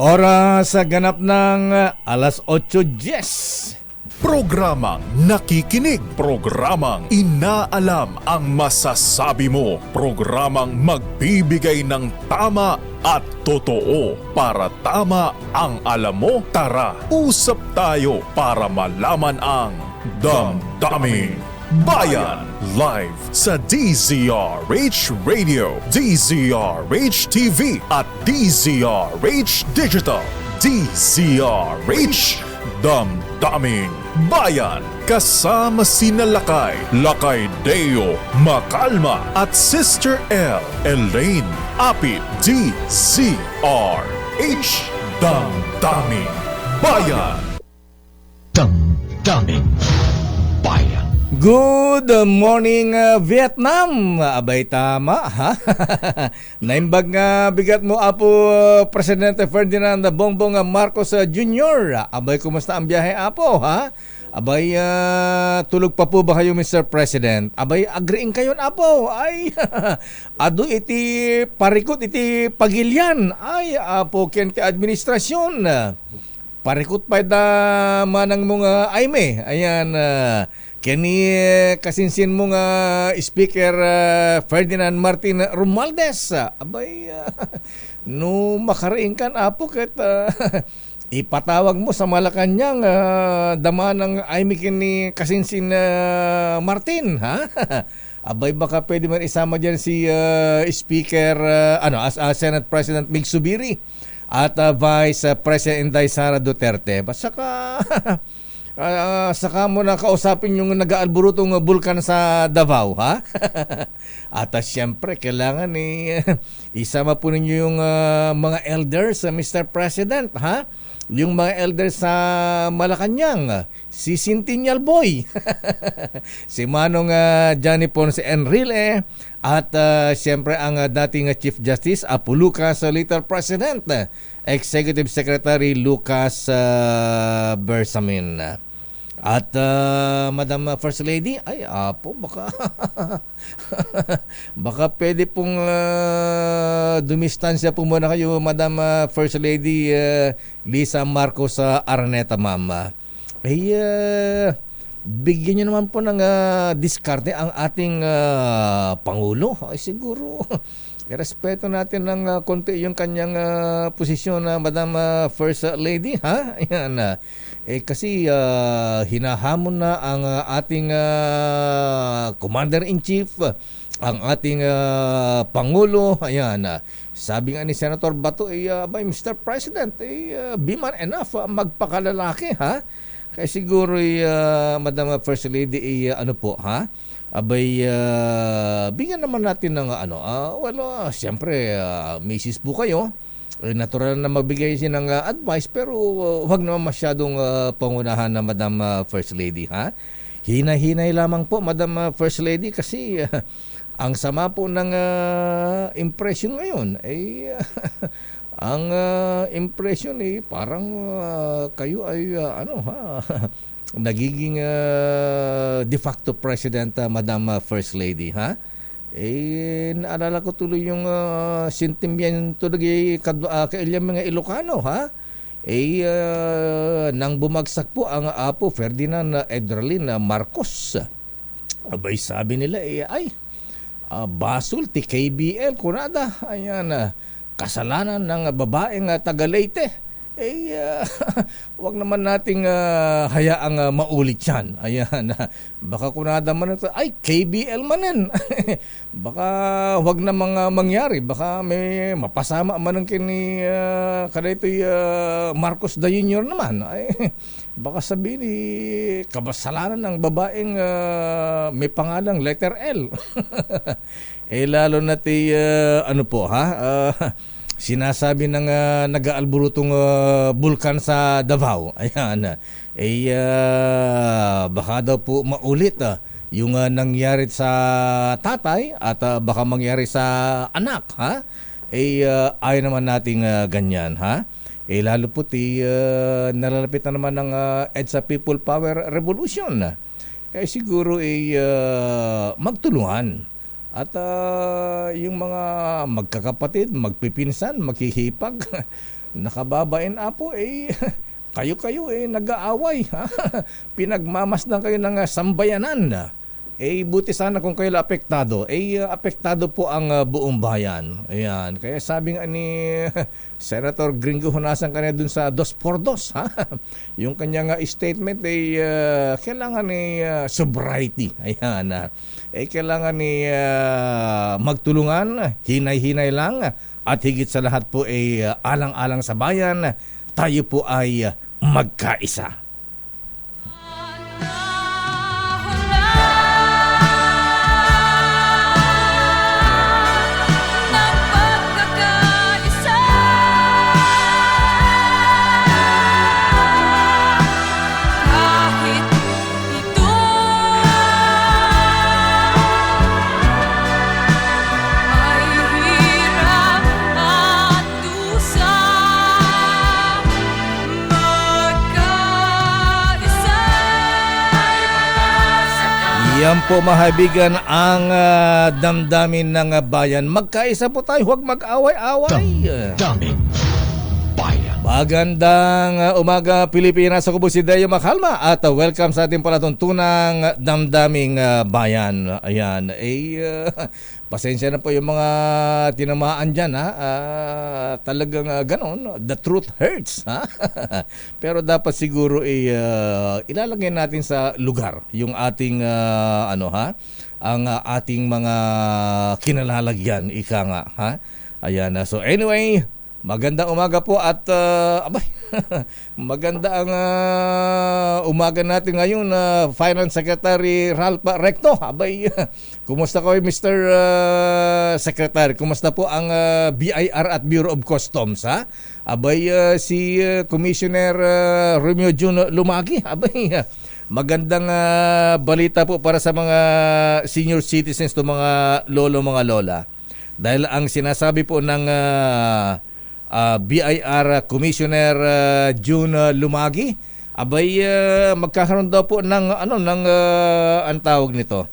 Oras sa ganap ng alas 8:10. Programang nakikinig, programang inaalam ang masasabi mo, programang magbibigay ng tama at totoo para tama ang alam mo. Tara, usap tayo para malaman ang Damdaming Bayan. Live sa DZRH Radio, DZRH TV at DZRH Digital. DZRH Damdaming Bayan. Kasama sina Lakay Deo Makalma at Sister L Elaine Apit. DZRH Damdaming Bayan. Damdaming Bayan. Good morning, Vietnam! Abay tama, ha? Naimbag nga bigat mo, Apo Presidente Ferdinand Bongbong Marcos Jr. Abay, kumusta ang biyahe, Apo, ha? Abay, tulog pa po ba kayo, Mr. President? Abay, agreeing kayo, Apo. Ay, ado iti parikot, iti pagilyan. Ay, Apo, kente administrasyon. Parikot pa da manang mga ayme. Ayan, kani kasinsin mo nga Speaker Ferdinand Martin Romualdez. Abay, no makaraing kan, Apo, ket ipatawag mo sa Malacanang dama ng ayme kini kasinsin Martin, ha? Abay, baka pwede man isama dyan si Speaker, Senate President Mig Subiri at Vice President Inday Sara Duterte. Saka saka mo na kausapin yung nag-aalburutong bulkan sa Davao, ha? At siyempre, kailangan isama po ninyo yung mga elders, Mr. President, ha? Yung mga elders sa Malacanang, si Centennial Boy, si Manong Johnny Ponce Enrile, at siyempre ang dating Chief Justice Apo Lucas, Little President, Executive Secretary Lucas Bersamin. At Madam First Lady, ay Apo, baka baka pwede pong dumistansya po muna kayo, Madam First Lady Lisa Marcos Araneta, ma'am. Ay bigyan nyo naman po ng diskarte ang ating Pangulo. Ay siguro irespeto natin ng konti yung kanyang posisyon na Madam First Lady, ha? Ayan. Kasi hinahamon na ang ating Commander-in-Chief, ang ating Pangulo. Ayan. Sabi nga ni Senator Bato, by Mr. President, be man enough, magpakalalaki, ha? Kaya siguro, Madam First Lady, ano po, ha? Abay, bigyan naman natin ng siyempre, misis po kayo. Natural na magbigay siya ng advice, pero huwag naman masyadong pangunahan na Madam First Lady, ha? Hina-hinay lamang po, Madam First Lady, kasi ang sama po ng impression ngayon ay ang impression parang kayo ay nagiging de facto president, Madam First Lady, ha? Naalala ko tuloy yung sentimiento kailang mga Ilocano, ha? Nang bumagsak po ang Apo Ferdinand Edralin Marcos, abay, sabi nila, basol ti KBL kunada. Ayan, kasalanan ng babaeng taga Leyte. Wag naman nating hayaang maulit yan. Ayan, baka kunada man ito, ay KBL manen. Baka wag na mangyari, baka may mapasama man ng kini kadaytoy Marcos da Jr. naman. Ay, baka sabihin kabasalanan ng babaeng may pangalang letter L. Lalo na ano po, ha? Sinasabi ng nag-aalburutong bulkan sa Davao. Ayan. Baka daw po maulit yung nangyari sa tatay at baka mangyari sa anak, ha? Ayaw naman nating ganyan, ha? Lalo po nalalapit na naman ng EDSA People Power Revolution. Kaya siguro magtulungan. At yung mga magkakapatid, magpipinsan, maghihipag, nakababain apo kayo nag-aaway, ha? Pinagmamasdan kayo ng sambayanan. Buti sana kung kayo apektado. Apektado po ang buong bayan. Ayan. Kaya sabi nga ni Senator Gringo Honasan kanina dun sa 2x2, ha? Yung kanyang statement kailangan sobriety. Ayan. Kailangan magtulungan, hinay-hinay lang, at higit sa lahat po alang-alang sa bayan, tayo po ay magkaisa. Yan po mahabigan ang damdamin ng bayan. Magkaisa po tayo, huwag mag-away-away. Damdamin Bayan. Magandang umaga Pilipinas. Ako po si Deo Makalma at welcome sa ating palatuntunang damdaming bayan. Ayan, pasensya na po yung mga tinamaan dyan, ha? Talagang ganon, the truth hurts, ha? Pero dapat siguro ilalagay natin sa lugar yung ating ang ating mga kinalalagyan, ika nga, ha? Ayan, so anyway, magandang umaga po at maganda ang umaga natin ngayon, Finance Secretary Ralph Recto. Kumusta kayo, Mr. Secretary? Kumusta po ang BIR at Bureau of Customs, ha? Si Commissioner Romeo Jun Lumagi. Magandang balita po para sa mga senior citizens to mga lolo, mga lola. Dahil ang sinasabi po ng BIR Commissioner June Lumagi, magkakaroon daw po ng ang tawag nito.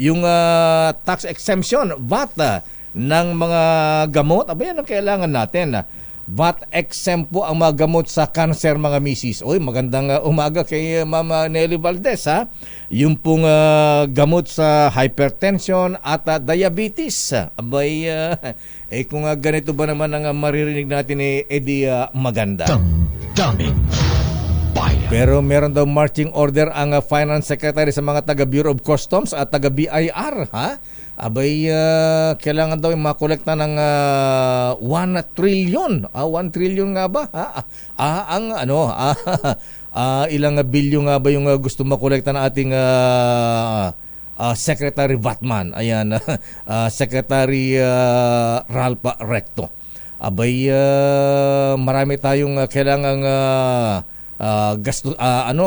Yung tax exemption, VAT ng mga gamot, yan ang kailangan natin. VAT exempt po ang mga gamot sa cancer, mga misis. Magandang umaga kay Mama Nelly Valdez, ha? Yung pong gamot sa hypertension at diabetes. Kung ganito ba naman ang maririnig natin, maganda. Damdamin Bayan. Pero meron daw marching order ang Finance Secretary sa mga taga Bureau of Customs at taga BIR, ha? Kailangan daw makolekta ng 1 trillion. 1 trillion nga ba? Ilang bilyon nga ba yung gusto makolekta ng ating Secretary Vatman? Ayan, Secretary Ralph Recto. Marami tayong kailangang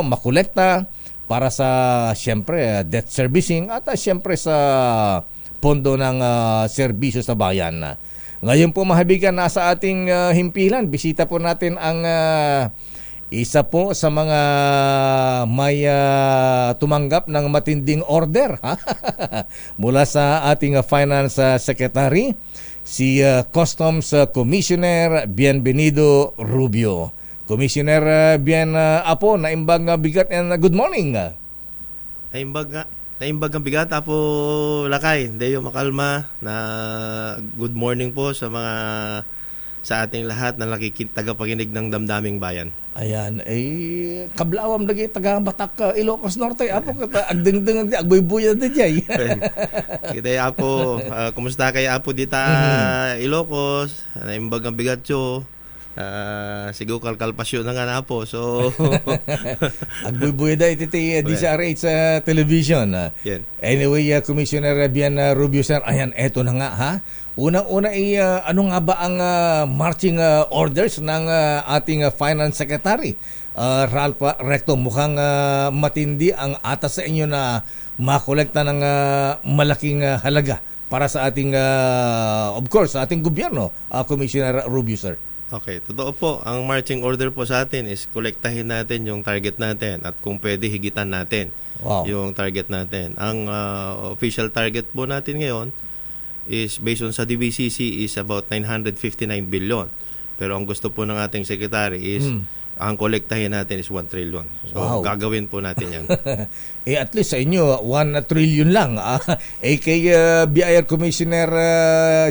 makolekta para sa siyempre debt servicing at siyempre sa pondo ng serbisyo sa bayan. Ngayon po, mahabigan, nasa ating himpilan, bisita po natin ang isa po sa mga may tumanggap ng matinding order mula sa ating Finance Secretary, si Customs Commissioner Bienvenido Rubio. Commissioner Apo, naimbag bigat, and good morning. Naimbag ang bigat, Apo Lakay, Deo Makalma, na good morning po sa ating lahat na tagapakinig ng Damdaming Bayan. Ayan, kablawam lagi taga Batak, Ilocos Norte. Apo, agdeng-deng agboy-buya di jay. Kita Apo, kumusta kayo Apo dita Ilocos? Naimbag ang bigat yo. Sigo kalkalpasyon na nga na po. So agbubuya da iti DCRH sa television. Yan. Anyway, Commissioner Bian Rubio, sir, ayan, eto na nga, ha. Unang-una ano nga ba ang marching orders ng ating Finance Secretary Ralph Recto? Mukhang matindi ang atas sa inyo na makolekta ng malaking halaga para sa ating of course, sa ating gobyerno, Commissioner Rubio, sir. Okay, totoo po. Ang marching order po sa atin is kolektahin natin yung target natin at kung pwede higitan natin yung target natin. Ang official target po natin ngayon is based on sa DBCC is about 959 billion. Pero ang gusto po ng ating secretary is ang kolektahin natin is 1 trillion. So Wow. gagawin po natin yan. At least sa inyo 1 trillion lang. Kay BIR Commissioner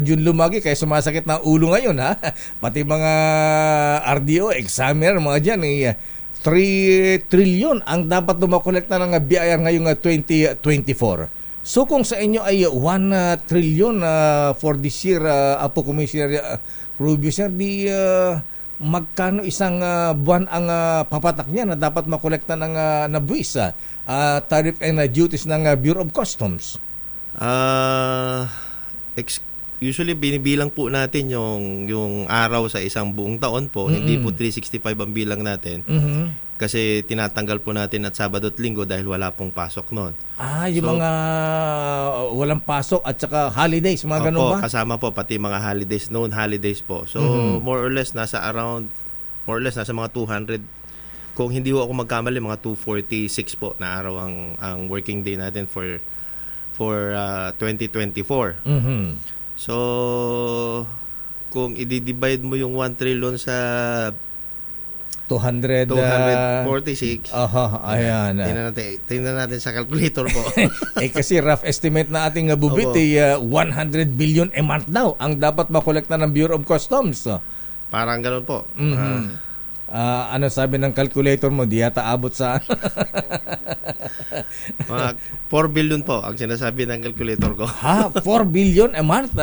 Jun Lumagi, kaya sumasakit na ulo ngayon ha. Pati mga RDO, examiner, mga dyan 3 trillion ang dapat dumakolekta ng BIR ngayong 2024. So kung sa inyo ay 1 trillion for this year, Apo Commissioner Rubio, sir, di magkano isang buwan ang papatak niya na dapat makolekta ng nabuwis tariff and duties ng Bureau of Customs? Usually binibilang po natin yung araw sa isang buong taon po. Hindi po 365 ang bilang natin. Kasi tinatanggal po natin at Sabado at Linggo dahil wala pong pasok noon. Yung mga walang pasok at saka holidays, mga ganun ba? Kasama po pati mga holidays, known holidays po. So more or less nasa mga 200. Kung hindi ko ako magkamali, mga 246 po na araw ang working day natin for 2024. So kung i-divide mo yung 1 trillion sa 246. Ayan. Tingnan natin sa calculator po. Kasi rough estimate na ating bubit 100 billion a month daw ang dapat makolekta ng Bureau of Customs. Parang ganoon po. Ano sabi ng calculator mo? Di yata abot sa mga 4 billion po ang sinasabi ng calculator ko. 4 billion a month?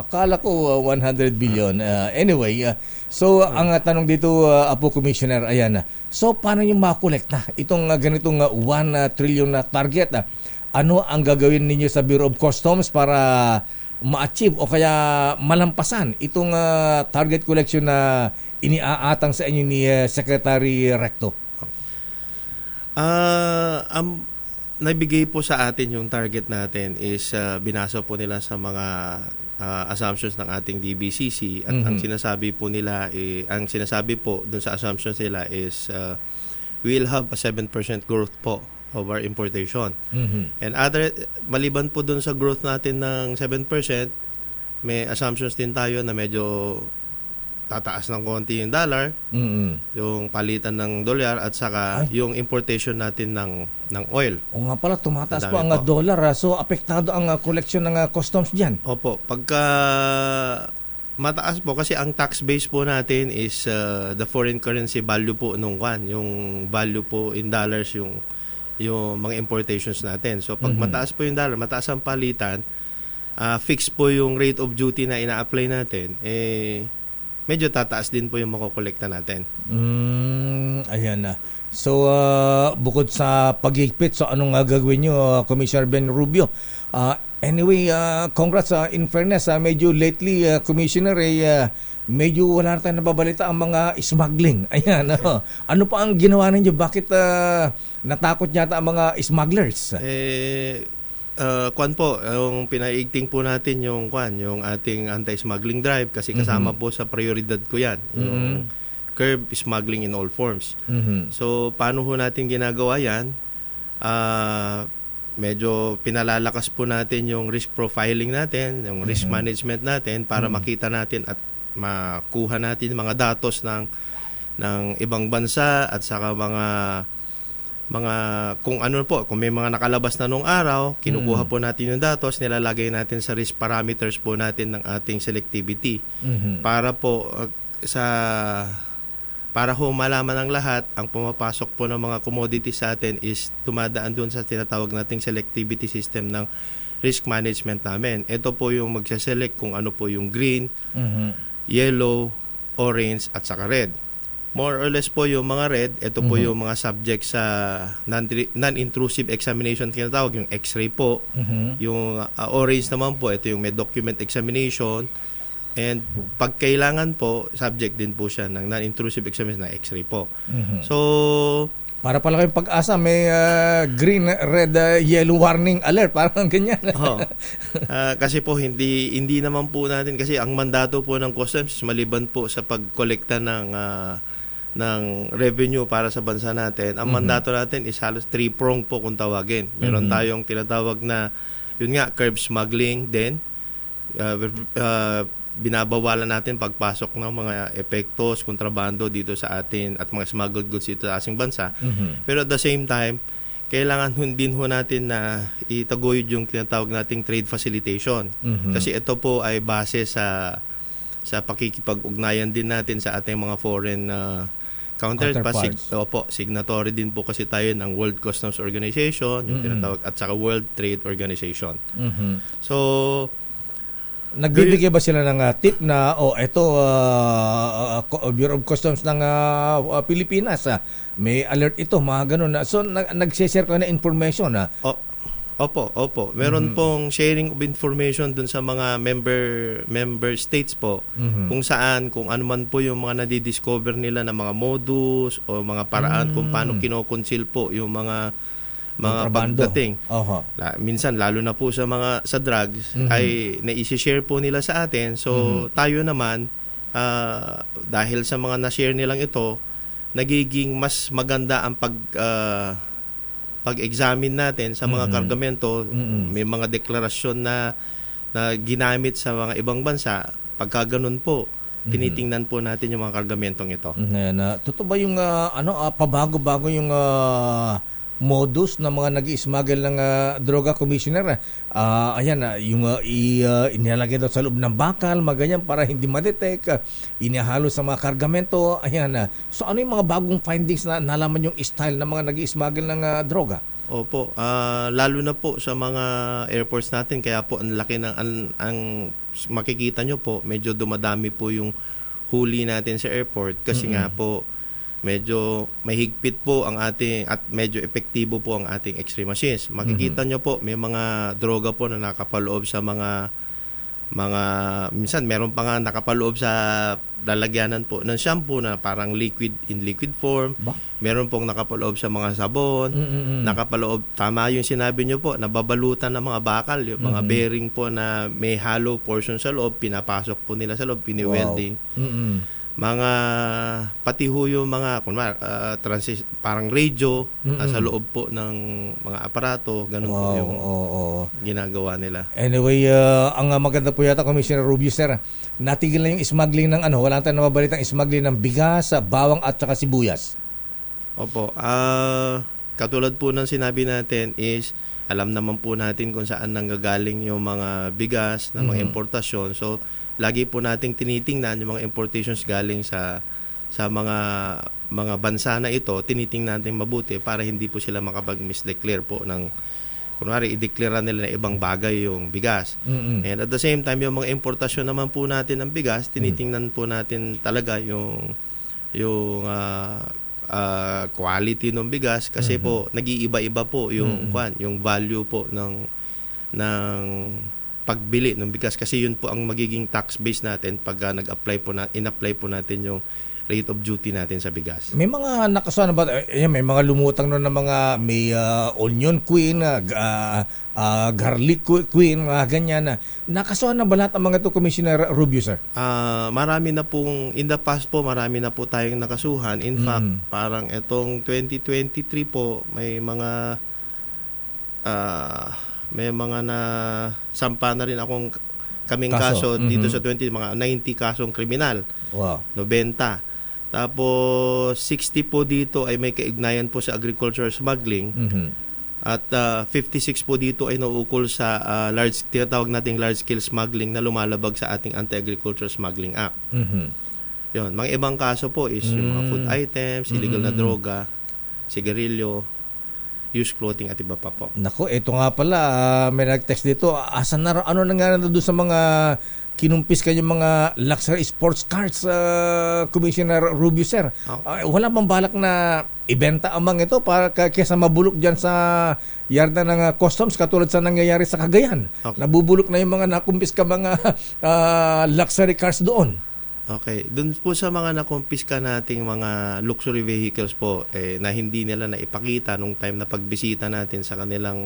Akala ko 100 billion. Anyway, so ang tanong dito, Apo Commissioner, ayan. So paano yung makolekta itong ganitong 1 trillion na target? Ano ang gagawin ninyo sa Bureau of Customs para ma-achieve o kaya malampasan itong target collection na iniaatang sa inyo ni Secretary Recto? Nabigay po sa atin yung target natin is binasa po nila sa mga assumptions ng ating DBCC at ang sinasabi po nila ang sinasabi po dun sa assumptions nila is we'll have a 7% growth po of our importation. And maliban po dun sa growth natin ng 7%, may assumptions din tayo na medyo tataas ng konti yung dollar, yung palitan ng dolyar at saka yung importation natin ng oil. O nga pala, tumataas po ang Madami po. dollar. So apektado ang collection ng customs diyan. Opo, pagka mataas po kasi ang tax base po natin is the foreign currency value po nung yung value po in dollars yung mga importations natin. So pag mataas po yung dollar, mataas ang palitan, fixed po yung rate of duty na ina-apply natin, medyo tataas din po yung makokolekta natin. Ayan na. So, bukod sa paghigpit, so anong gagawin nyo, Commissioner Ben Rubio? Anyway, congrats. In fairness, medyo lately, Commissioner, medyo wala na tayong nababalita ang mga smuggling. Ayan. Ano pa ang ginawa ninyo? Bakit natakot yata ang mga smugglers? Kwan po, yung pinaigting po natin yung ating anti-smuggling drive kasi kasama po sa prioridad ko yan. Yung curb smuggling in all forms. So, paano ho natin ginagawa yan? Medyo pinalalakas po natin yung risk profiling natin, yung risk management natin para makita natin at makuha natin mga datos ng ibang bansa at saka mga kung ano po, kung may mga nakalabas na nung araw, kinukuha po natin yung datos, nilalagay natin sa risk parameters po natin ng ating selectivity para po para ho malaman ng lahat ang pumapasok po ng mga commodities sa atin is tumadaan dun sa tinatawag nating selectivity system ng risk management namin. Ito po yung magse-select kung ano po yung green, yellow, orange at saka red. More or less po yung mga red, ito po yung mga subject sa non-intrusive examination tinatawag, yung x-ray po. Yung orange naman po, ito yung may document examination. And pag kailangan po, subject din po siya ng non-intrusive examination na x-ray po. So, para pala kayong pag-asa, may green, red, yellow warning alert. Parang ganyan. Kasi po, hindi naman po natin, kasi ang mandato po ng customs maliban po sa pagkolekta ng revenue para sa bansa natin, ang mandato natin is halos 3-pronged po kung tawagin. Meron tayong tinatawag na, yun nga, curb smuggling din. binabawalan natin pagpasok ng mga epektos, kontrabando dito sa atin at mga smuggled goods dito sa ating bansa. Pero at the same time, kailangan din ho natin na itaguyod yung tinatawag nating trade facilitation. Kasi ito po ay base sa pakikipag-ugnayan din natin sa ating mga foreign counterparts. Signatory din po kasi tayo ng World Customs Organization, yung tinatawag, at saka World Trade Organization. So, nagbibigay ba sila ng tip na Bureau of Customs ng Pilipinas, may alert ito, mga ganun. So nag-share ko na information na. Opo. Meron pong sharing of information dun sa mga member states po, kung ano man po yung mga nadidiscover nila na mga modus o mga paraan kung paano kinoconceal po yung mga pagdating. Minsan lalo na po sa drugs ay naisi-share po nila sa atin. So tayo naman dahil sa mga na-share nilang ito, nagiging mas maganda ang pag-examine natin sa mga kargamento. May mga deklarasyon na ginamit sa mga ibang bansa. Pagka ganun po, tinitingnan po natin yung mga kargamentong ito. Totoo ba yung pabago-bago yung modus ng mga nag-i-smuggle ng droga, Commissioner? Yung inilalagay daw sa loob ng bakal, maganyan para hindi ma-detect, inihalo sa mga kargamento. So ano yung mga bagong findings na nalaman yung style ng mga nag-i-smuggle ng droga? Opo, lalo na po sa mga airports natin, kaya po ang laki ng ang makikita nyo po, medyo dumadami po yung huli natin sa airport kasi nga po medyo mahigpit po ang ating at medyo epektibo po ang ating X-ray machines. Makikita nyo po may mga droga po na nakapaloob sa mga minsan meron pa nga nakapaloob sa lalagyanan po ng shampoo na parang liquid form. Meron pong nakapaloob sa mga sabon, nakapaloob, tama yung sinabi nyo po, nababalutan ng mga bakal, yung mga bearing po na may hollow portion sa loob, pinapasok po nila sa loob, pini-welding. Mga pati ho yung mga parang radio sa loob po ng mga aparato, ganun po yung ginagawa nila. Anyway, ang maganda po yata, Commissioner Rubio, sir, natigil na yung smuggling ng wala tayong nababalitang smuggling ng bigas, bawang at saka sibuyas. Opo, katulad po ng sinabi natin is alam naman po natin kung saan nanggagaling yung mga bigas na mga importasyon. So lagi po nating tinitingnan yung mga importations galing sa mga bansa na ito, tinitingnan natin mabuti para hindi po sila makapag-misdeclare po ng, kunwari, i-declare nila na ibang bagay yung bigas. And at the same time, yung mga importasyon naman po natin ng bigas, tinitingnan po natin talaga yung quality ng bigas kasi po nag-iiba-iba po yung value po ng pagbili ng bigas kasi yun po ang magiging tax base natin pag in-apply po natin yung rate of duty natin sa bigas. May mga nakasuhan ba? May mga lumutang nun na mga may onion queen, garlic queen, ganyan na. Nakasuhan na ba lahat ang mga ito, Commissioner Rubio, sir? Marami na pong, in the past po, marami na po tayong nakasuhan. In fact, parang itong 2023 po, may mga na sampa na rin kaming kaso dito sa mga 90 kasong kriminal. Wow. 90. Tapos 60 po dito ay may kaugnayan po sa agricultural smuggling. At 56 po dito ay nauukol sa tinatawag nating large scale smuggling na lumalabag sa ating Anti-Agricultural Smuggling Act. Yun, mga ibang kaso po is yung mga food items, illegal na droga, sigarilyo, used clothing at iba pa po. Nako, ito nga pala, may nag-text dito, ano nangyari na doon sa mga kinumpis kanyang mga luxury sports cars, Commissioner Rubio, sir? Wala bang balak na ibenta ang mga ito para kaysa mabulok dyan sa yarda ng customs katulad sa nangyayari sa Cagayan? Okay. Nabubulok na yung mga nakumpis ka mga luxury cars doon. Okay. Doon po sa mga nakumpiska nating mga luxury vehicles po na hindi nila naipakita nung time na pagbisita natin sa kanilang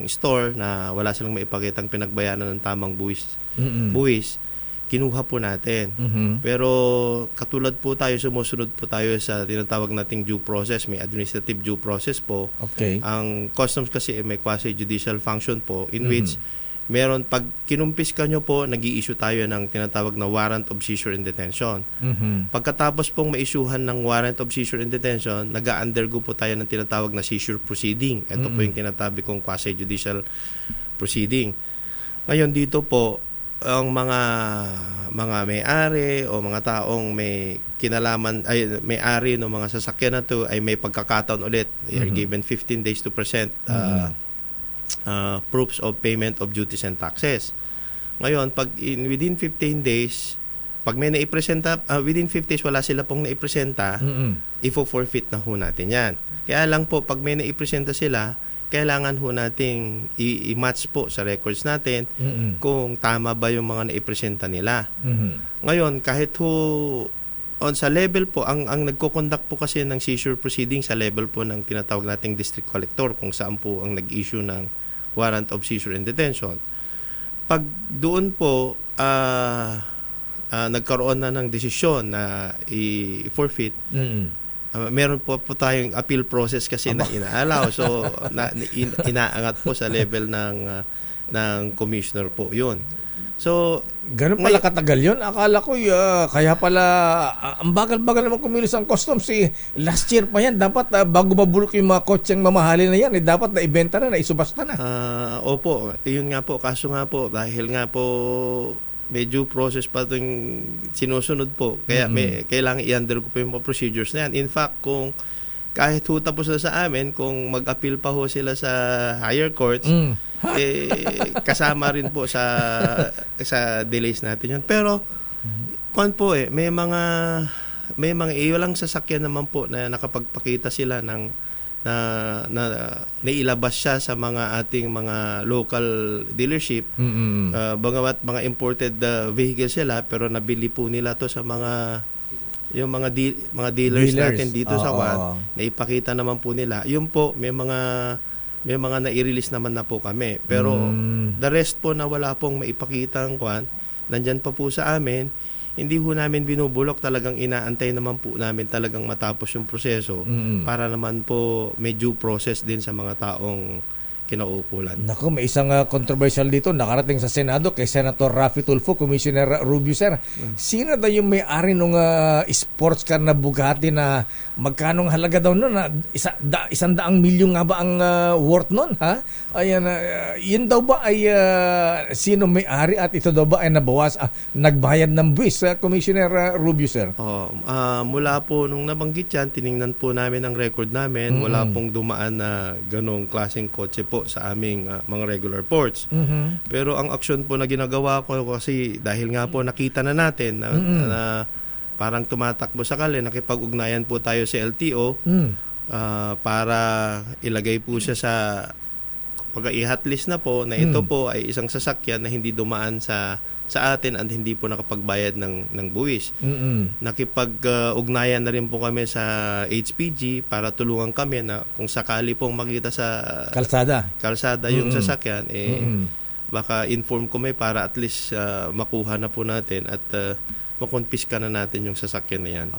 store na wala silang maipakitang pinagbayaran ng tamang buwis, kinuha po natin. Pero katulad po tayo, sumusunod po tayo sa tinatawag nating due process, may administrative due process po. Okay. Ang customs kasi may quasi-judicial function po in which meron, pag kinumpis ka nyo po, nag-i-issue tayo ng tinatawag na warrant of seizure and detention. Pagkatapos pong ma-issuehan ng warrant of seizure and detention, nag-undergo po tayo ng tinatawag na seizure proceeding. Ito po yung tinatabi kong quasi-judicial proceeding. Ngayon dito po, ang mga may-ari o mga taong may kinalaman, ay may-ari ng mga sasakyan na to ay may pagkakataon ulit. They are given 15 days to present proofs of payment of duties and taxes. Ngayon, pag within 15 days, pag may naipresenta, within 15 days wala sila pong naipresenta, ifo-forfeit na ho natin yan. Kaya lang po, pag may naipresenta sila, kailangan ho nating i-match po sa records natin kung tama ba yung mga naipresenta nila. Ngayon, kahit ho sa level po, ang nagko-conduct po kasi ng seizure proceeding sa level po ng tinatawag nating district collector, kung saan po ang nag-issue ng warrant of seizure and detention. Pag doon po nagkaroon na ng desisyon na i-forfeit, meron po tayong appeal process kasi na inaalaw. So inaangat po sa level ng commissioner po 'yun. So ganun pala katagal yun. Akala ko kaya pala ang bagal-bagal naman kumilos ang customs. Last year pa yan. Dapat bago mabulok yung mga kotseng mamahalin na yan, dapat na ibenta na, isubasta na. Opo, yun nga po. Kaso nga po, dahil nga po may due process pa itong sinusunod po. Kaya kailangan i-undergo po yung mga procedures na yan. In fact, kung kahit ho tapos na sa amin, kung mag-appeal pa ho sila sa higher courts, kasama rin po sa delays natin yun. Pero kung po may mga walang sasakyan naman po na nakapagpakita sila ng na nailabas siya sa mga ating mga local dealership. Bagamat mga imported vehicles sila, pero nabili po nila to sa mga dealers natin dito sa Juan, na ipakita naman po nila. Yun po, may mga nai-release naman na po kami. Pero the rest po na wala pong maipakitang Juan, nandyan pa po sa amin. Hindi ho namin binubulok, talagang inaantay naman po namin talagang matapos yung proseso para naman po may due process din sa mga taong kinauukulan. Naku, may isang controversial dito nakarating sa Senado kay Senator Raffy Tulfo, Commissioner Rubio, sir. Sino daw yung may-ari nung sports car na Bugatti na magkanong halaga daw nun? 100 milyon nga ba ang worth nun? Ha? Ayan, yun daw ba ay sino may-ari at ito daw ba ay nagbayad ng buwis, Commissioner Rubio, sir? Mula po nung nabanggit yan, tiningnan po namin ang record namin. Wala pong dumaan na ganong klaseng kotse po sa aming mga regular ports. Pero ang aksyon po na ginagawa ko, kasi dahil nga po nakita na natin na parang tumatakbo sakali, nakipag-ugnayan po tayo sa LTO para ilagay po siya sa pag-i-hot list na po na ito po ay isang sasakyan na hindi dumaan sa atin at hindi po nakapagbayad ng buwis. Nakipag-ugnayan na rin po kami sa HPG para tulungan kami na kung sakali pong makita sa kalsada yung sasakyan, baka inform kami para at least makuha na po natin at makonfiska na natin yung sasakyan na yan.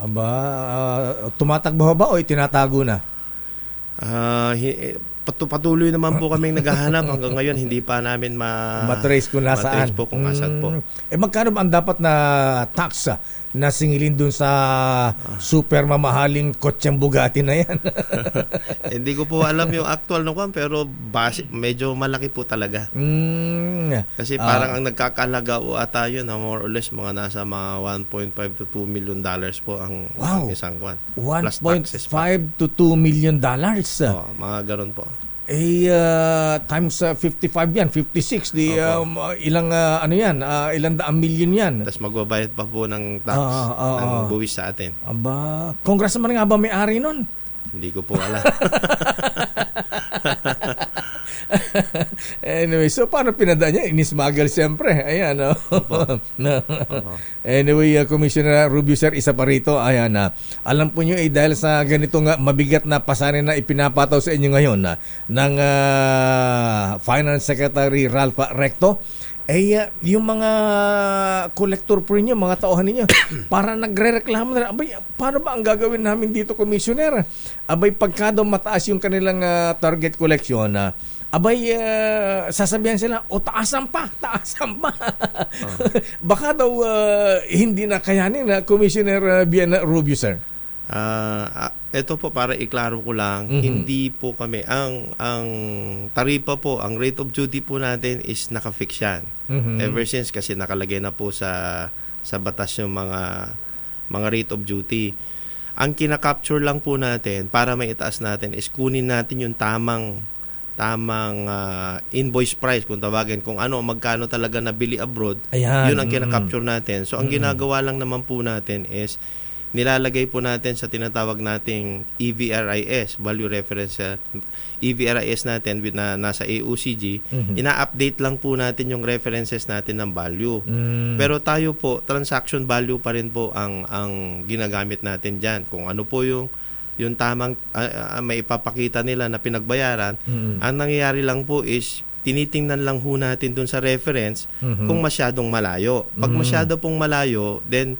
Tumatakbo ba o itinatago na? Patuloy naman po kaming naghahanap. Hanggang ngayon hindi pa namin matrace kung nasaan. Matrace po kung nasaan po. Magkano ba ang dapat na tax na singilin dun sa super mamahaling kotseng Bugatti na yan? Hindi ko po alam yung actual no kwan, pero medyo malaki po talaga. Kasi parang ang nagkakalaga o ata yun na more or less mga nasa mga $1.5 to $2 million po ang isang kwan. $1.5 to $2 million? Mga ganon po. Times 55 yan, 56, ilang ilang daang milyon yan. Tapos magbabayad pa po ng tax ng buwis sa atin. Congressman nga ba may-ari nun? Hindi ko po alam. Anyway, so paano pinadaan niya? Inismagal siyempre. Ayan, no? Anyway, Commissioner Rubio, sir, isa pa rito. Ayan, alam po nyo, dahil sa ganitong mabigat na pasanin na ipinapataw sa inyo ngayon ng Finance Secretary Ralph Recto, yung mga collector po ninyo, mga tauhan ninyo, para nagre-reklamo na, paano ba ang gagawin namin dito, Commissioner? Pagka daw mataas yung kanilang target collection, abay sasabihan sila, taasan pa. Baka daw hindi na kayanin na Commissioner Viana Rubio, sir. Ito po, para iklaro ko lang, hindi po kami, ang taripa po, ang rate of duty po natin is naka-fix yan. Ever since, kasi nakalagay na po sa batas yung mga rate of duty. Ang kinakapture lang po natin, para may itaas natin, is kunin natin yung tamang invoice price, kung tawagin, kung magkano talaga nabili abroad. Ayan. Yun ang kinakapture natin. So, ang ginagawa lang naman po natin is nilalagay po natin sa tinatawag nating EVRIS, value reference EVRIS natin na nasa AOCG, ina-update lang po natin yung references natin ng value. Pero tayo po, transaction value pa rin po ang ginagamit natin diyan. Kung ano po yung tamang may ipapakita nila na pinagbayaran, ang nangyayari lang po is tinitingnan lang ho natin dun sa reference kung masyadong malayo. Pag masyado pong malayo, then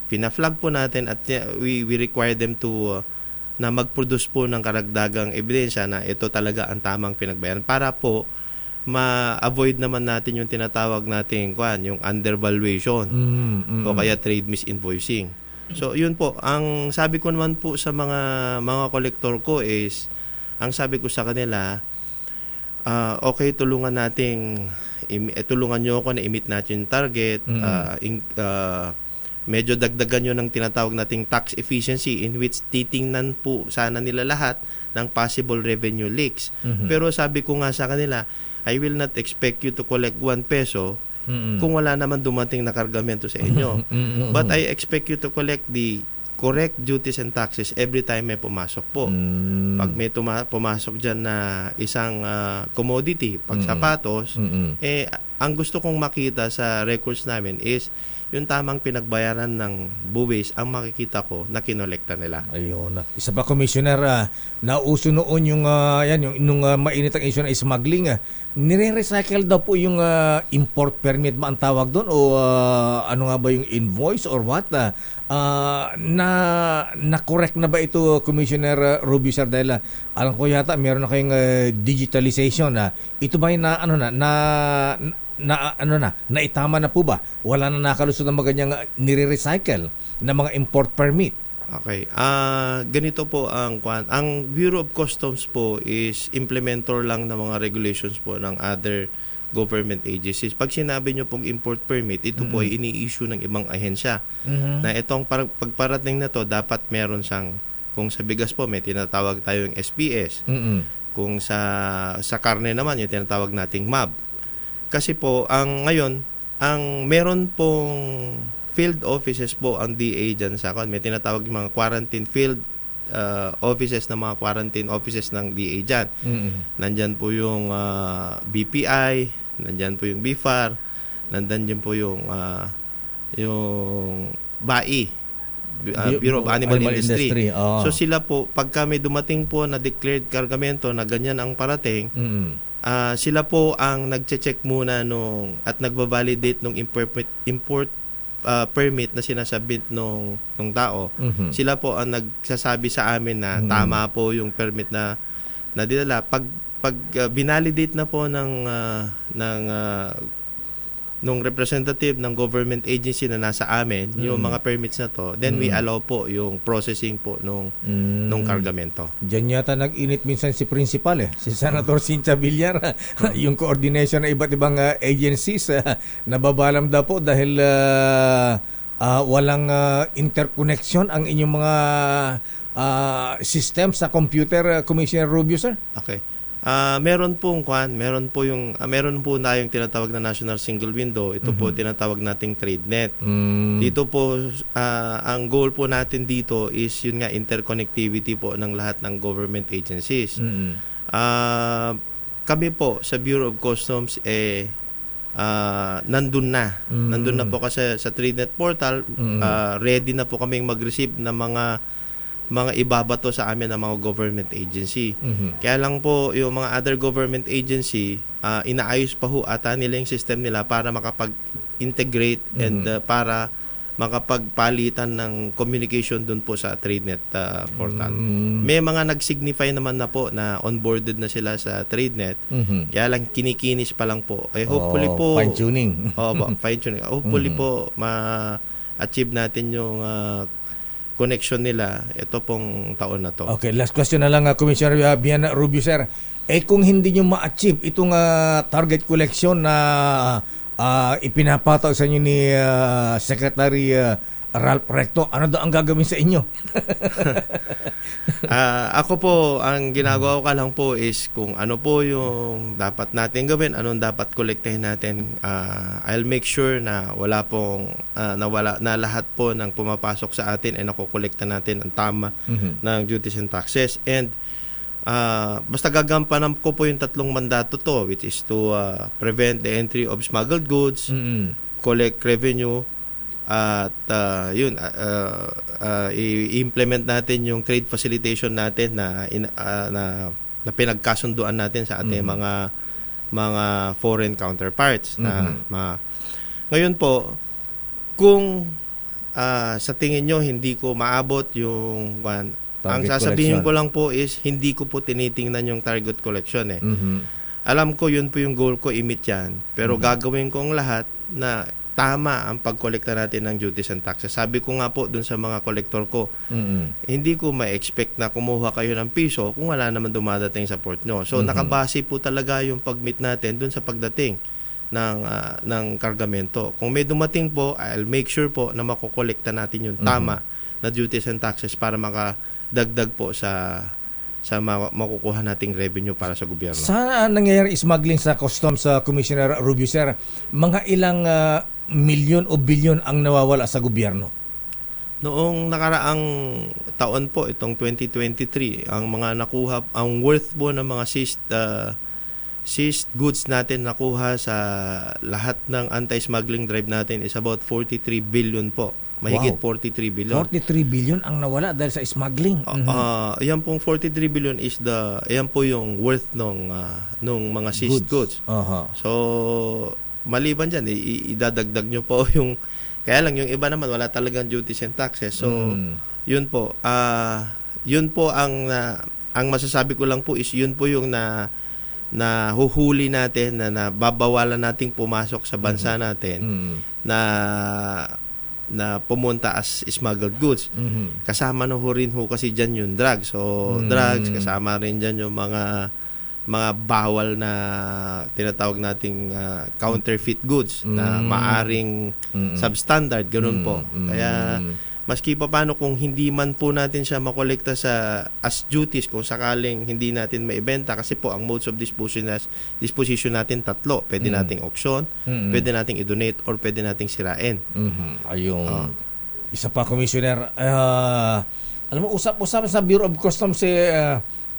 pina-flag po natin at we require them to na mag-produce po ng karagdagang ebidensya na ito talaga ang tamang pinagbayaran para po ma-avoid naman natin yung tinatawag nating yung undervaluation o kaya trade misinvoicing. So yun po, ang sabi ko naman po sa mga kolektor ko is, ang sabi ko sa kanila, okay, tulungan nyo ako na i-meet natin yung target, medyo dagdagan nyo ng tinatawag nating tax efficiency in which titingnan po sana nila lahat ng possible revenue leaks. Pero sabi ko nga sa kanila, I will not expect you to collect 1 peso kung wala naman dumating na kargamento sa inyo. But I expect you to collect the correct duties and taxes every time may pumasok po. Pag may pumasok dyan na isang commodity, pag sapatos, ang gusto kong makita sa records namin is yung tamang pinagbayaran ng buwis ang makikita ko na kinolekta nila. Ayun. Isa pa, Commissioner, nauso noon yung nung mainit ang issue ng smuggling. Nire-recycle daw po yung import permit ba ang tawag doon o ano nga ba yung invoice or what? Na-correct na ba ito, Commissioner Rubio, sir? Dahil alam ko yata meron na kayong digitalization. Ito ba yung naitama na po ba? Wala na nakalusot ng mga ganyang nire-recycle na mga import permit? Okay. Ganito po ang Bureau of Customs po is implementor lang ng mga regulations po ng other government agencies. Pag sinabi nyo pong import permit, ito po ay ini-issue ng ibang ahensya. Na itong pagparating na to, dapat meron siyang, kung sa bigas po, may tinatawag tayong SPS. Kung sa karne naman, yung tinatawag nating MAB. Kasi po, ngayon, meron pong field offices po ang DA dyan sa akin. May tinatawag yung mga quarantine field offices na mga quarantine offices ng DA dyan. Nandyan po yung BPI, nandyan po yung BIFAR, nandyan po yung BAI, Bureau of Animal Industry. So sila po, pag kami dumating po na declared kargamento na ganyan ang parating, sila po ang nagche-check muna at nagba-validate nung import permit na sinasabit nung tao. Sila po ang nagsasabi sa amin na tama po yung permit na dinala. Pag binalidate na po nung representative ng government agency na nasa amin yung mga permits na to, then we allow po yung processing po nung kargamento. Diyan yata nag-init minsan si Principal si Senator Cynthia Villar, yung coordination ng iba't ibang agencies nababalam daw po dahil walang interconnection ang inyong mga system sa computer, Commissioner Rubio, sir? Okay. Meron po tayong tinatawag na National Single Window. Ito po tinatawag nating TradeNet. Dito po ang goal po natin dito is yun nga, interconnectivity po ng lahat ng government agencies. Kami po sa Bureau of Customs nandun na po kasi sa TradeNet portal. Ready na po kaming mag-receive ng mga ibabato sa amin ng mga government agency. Kaya lang po yung mga other government agency, inaayos pa ho ata nila yung system nila para makapag-integrate and para makapagpalitan ng communication dun po sa TradeNet portal. May mga nag-signify naman na po na onboarded na sila sa TradeNet. Kaya lang kinikinis pa lang po. Hopefully po fine-tuning. fine-tuning. Hopefully po ma-achieve natin yung connection nila ito pong taon na to. Okay, last question na lang, Commissioner Biana Rubio, sir. Kung hindi nyo ma-achieve itong target collection na ipinapataw sa inyo ni Secretary Ralph Recto, ano daw ang gagawin sa inyo? Ako po, ang ginagawa ko lang po is kung ano po yung dapat natin gawin, anong dapat kolektahin natin. I'll make sure na wala pong na lahat po ng pumapasok sa atin ay nakokolekta natin ang tama ng duties and taxes. And basta gagampanan ko po yung 3 mandato to, which is to prevent the entry of smuggled goods, collect revenue, at i-implement natin yung trade facilitation natin na pinagkasunduan natin sa ating mga foreign counterparts. Ngayon po, kung sa tingin nyo hindi ko maabot yung ang sasabihin ko lang po is hindi ko po tinitingnan yung target collection Alam ko yun po yung goal ko, i-meet yan. Pero gagawin ko ang lahat na tama ang pagkolekta natin ng duties and taxes. Sabi ko nga po dun sa mga kolektor ko, hindi ko ma-expect na kumuha kayo ng piso kung wala naman dumadating sa port nyo. So nakabase po talaga yung pag-meet natin dun sa pagdating ng kargamento. Kung may dumating po, I'll make sure po na makokolekta natin yung tama na duties and taxes para makadagdag po sa makukuha nating revenue para sa gobyerno. Sa nangyayari smuggling sa Customs Commissioner Rubio, sir, mga ilang milyon o bilyon ang nawawala sa gobyerno? Noong nakaraang taon po, itong 2023, ang mga nakuha, ang worth po ng mga seized goods natin nakuha sa lahat ng anti-smuggling drive natin is about 43 billion po. Mahigit 43 billion. 43 billion ang nawala dahil sa smuggling. Yan pong 43 billion is yan po yung worth nung mga seized goods. So, maliban dyan, idadagdag nyo po yung, kaya lang yung iba naman wala talagang duties and taxes. So, yun po. Yun po ang masasabi ko lang po is yun po yung na huhuli natin, na babawalan nating pumasok sa bansa natin, na pumunta as smuggled goods. Kasama na rin kasi dyan yung drugs. So, drugs, kasama rin dyan yung mga bawal na tinatawag nating counterfeit goods na maaring substandard, ganun po. Kaya, maski pa paano kung hindi man po natin siya makolekta as duties, kung sakaling hindi natin maibenta, kasi po ang modes of disposition natin 3. Pwede nating auction, pwede nating i-donate, or pwede nating sirain. Ayun. Isa pa, Commissioner, alam mo, usap-usap sa Bureau of Customs,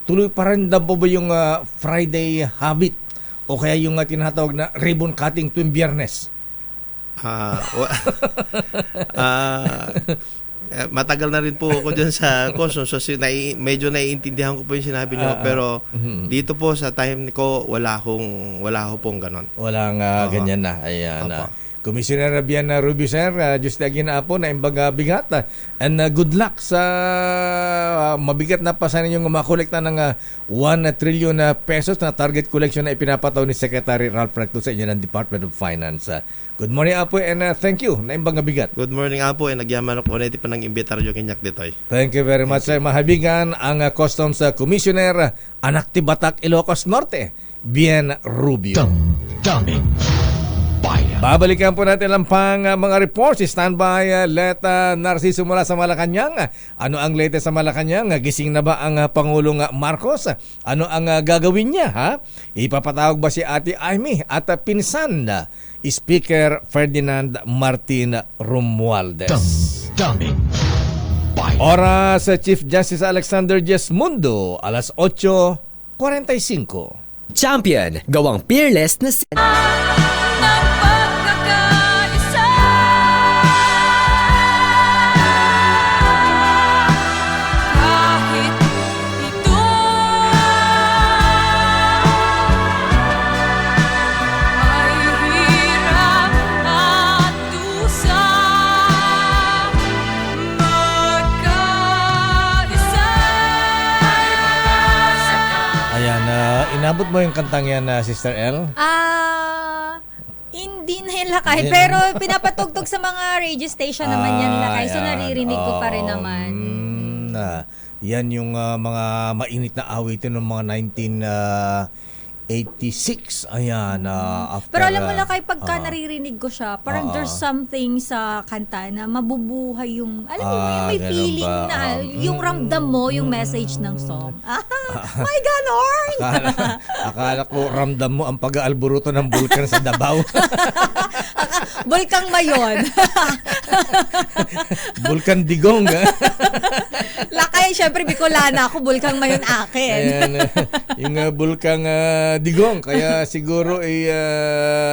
tuloy pa rin daw ba yung Friday habit o kaya yung tinatawag na ribbon cutting tuwing Biyernes? Matagal na rin po ako dyan sa Customs, so medyo naiintindihan ko po yung sinabi niyo, pero dito po sa time ko wala ho pong ganon. Walang ganyan na. Ayan. Commissioner Biana Rubio, sir, just again po na imbaga bigat, and good luck sa mabigat na pasan ninyong makolekta ng 1 trillion pesos na target collection na ipinapataw ni Secretary Ralph Recto sa inyo ng Department of Finance. Good morning po, and thank you na imbaga bigat. Good morning po, and nagyaman ako ulit pa ng imbitaryo kinyak ditoy. Thank you very much, mahabigan ang Customs Commissioner Anacti Batak, Ilocos Norte, Biana Rubio. Damdamin Bayan. Babalikan po natin ang mga reports. Standby, Narciso mula sa Malacanang. Ano ang latest sa Malacanang? Gising na ba ang Pangulong Marcos? Ano ang gagawin niya? Ipapatawag ba si Ate Amy at pinsan na Speaker Ferdinand Martin Romualdez? Damdamin Bayan. Oras sa Chief Justice Alexander Mundo, alas 8:45. Champion, gawang peerless na Inabot mo yung kantang yan, Sister L? Hindi na yan lakay, pero pinapatugtog sa mga radio station naman yan lakay. So Ayan. naririnig ko pa rin naman. Yan yung mga mainit na awitin ng mga 1986. Ayan, after... Pero alam mo lakay, pagka naririnig ko siya, parang there's something sa kanta na mabubuhay yung, alam mo yung may ganun feeling ba? na, yung ramdam mo, yung message ng song. My God, Lord! Akala ko ramdam mo ang pag-aalburuto ng bulkan sa Davao. Bulkang Mayon. Bulkan Digong. Lakay, syempre Bicolana ako, Bulkang Mayon akin. Ayan, yung bulkang Digong. Kaya siguro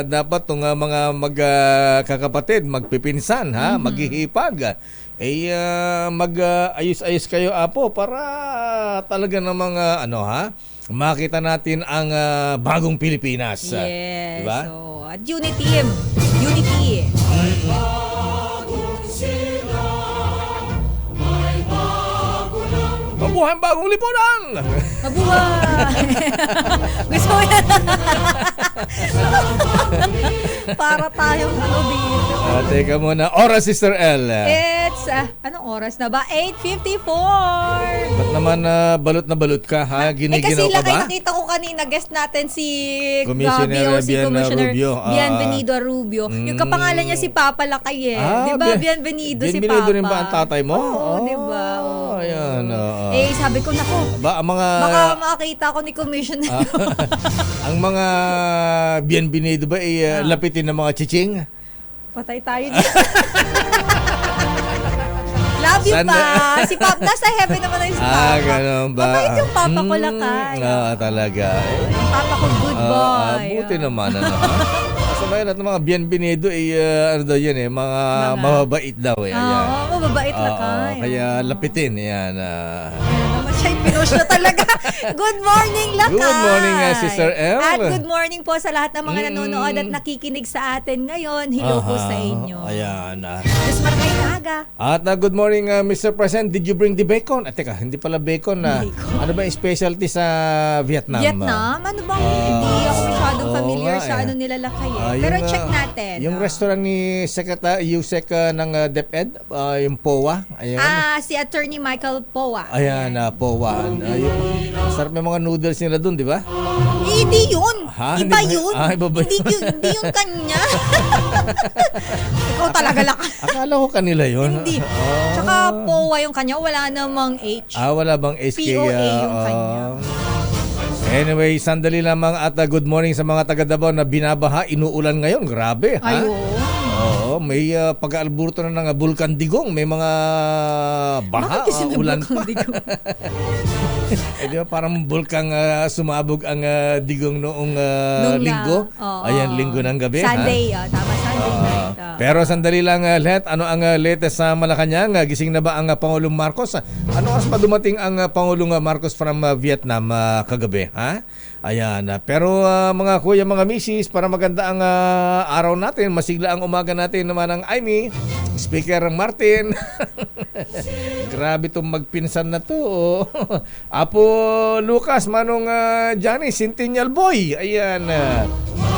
dapat itong mga magkakapatid, magpipinsan, maghihipag. Mag-ayos-ayos kayo, Apo, para talaga namang makita natin ang bagong Pilipinas. Yes. Diba? So, at Unity. Unity. Mabuhay ang bagong lipunan! Mabuhay! Gusto mo yan? Para tayong dito. Teka muna. Oras, Sister L. It's, anong oras na ba? 8:54. Ba't naman balot na balot ka, ha? Kasi Giniginaw ka lakay ba? nakita ko kanina, guest natin si Commissioner BOC Commissioner Rubio. Bienvenido Rubio. Yung kapangalan niya si Papa Lakay eh. Di ba? Bienvenido si Papa. Bienvenido rin ba ang tatay mo? Oo, di ba? Oo. Ayan. Sabi ko, nako, Ba, ang mga... baka makakita ko ni Commissioner. ang mga bienvenido ba lapitin ng mga chiching? Patay tayo dito. Love you pa. Si Papa, nasa heaven naman na si Papa. Ganun ba? Mabait yung Papa ko Lakay. Talaga. Yung Papa ko good boy. Buti naman. Sabay lahat ng mga bienvenido ano daw yan mga mababait daw Ayan. Mababait Lakay. Kaya lapitin. Ayan. Naman siya pinush na talaga. Good morning, Lakay. Good morning, Sister L. At good morning po sa lahat ng mga nanonood at nakikinig sa atin ngayon. Hello po sa inyo. Ayan. Diyos Marakay Naga. At good morning, Mr. President. Did you bring the bacon? Teka, hindi pala bacon. Bacon. Ano ba yung specialty sa Vietnam? Vietnam? Ano bang hindi ako masyadong familiar sa ano nila Lakay Pero check natin. Yung restaurant ni Secretary Yusek ng DepEd, yung POA. Ayan. Si Attorney Michael Poa. Ayan, POA. Sarap may mga noodles nila dun, di ba? Hindi yun. Ha? Iba Hindi ba- yun. iba ba yun? Hindi yun kanya. Ikaw talaga Lakay. Akala ko kanila yun. Hindi. Tsaka Poa yung kanya. Wala namang H. Wala bang SK? POA yung kanya. Anyway, sandali lamang at good morning sa mga taga Davao na binabaha, inuulan ngayon. Grabe, ha? Ayun. Oo, may pag-aalburto na ng Bulkan Digong. May mga baha, Bakit kasi may ulan Bulkan pa. Digong? Di ba parang bulkang sumabog ang digong noong Nung linggo? Ayan, linggo ng gabi. Sunday, tama, Sunday night. Pero sandali lang, Let. Ano ang latest sa Malacanang? Gising na ba ang Pangulong Marcos? Ano oras pa dumating ang Pangulong Marcos from Vietnam kagabi? Ha? Ayan. Pero mga kuya, mga misis, para maganda ang araw natin, masigla ang umaga natin naman ang Amy, Speaker Martin. Grabe itong magpinsan na to. Apo Lucas, Manong Johnny, Centennial Boy. Ayan.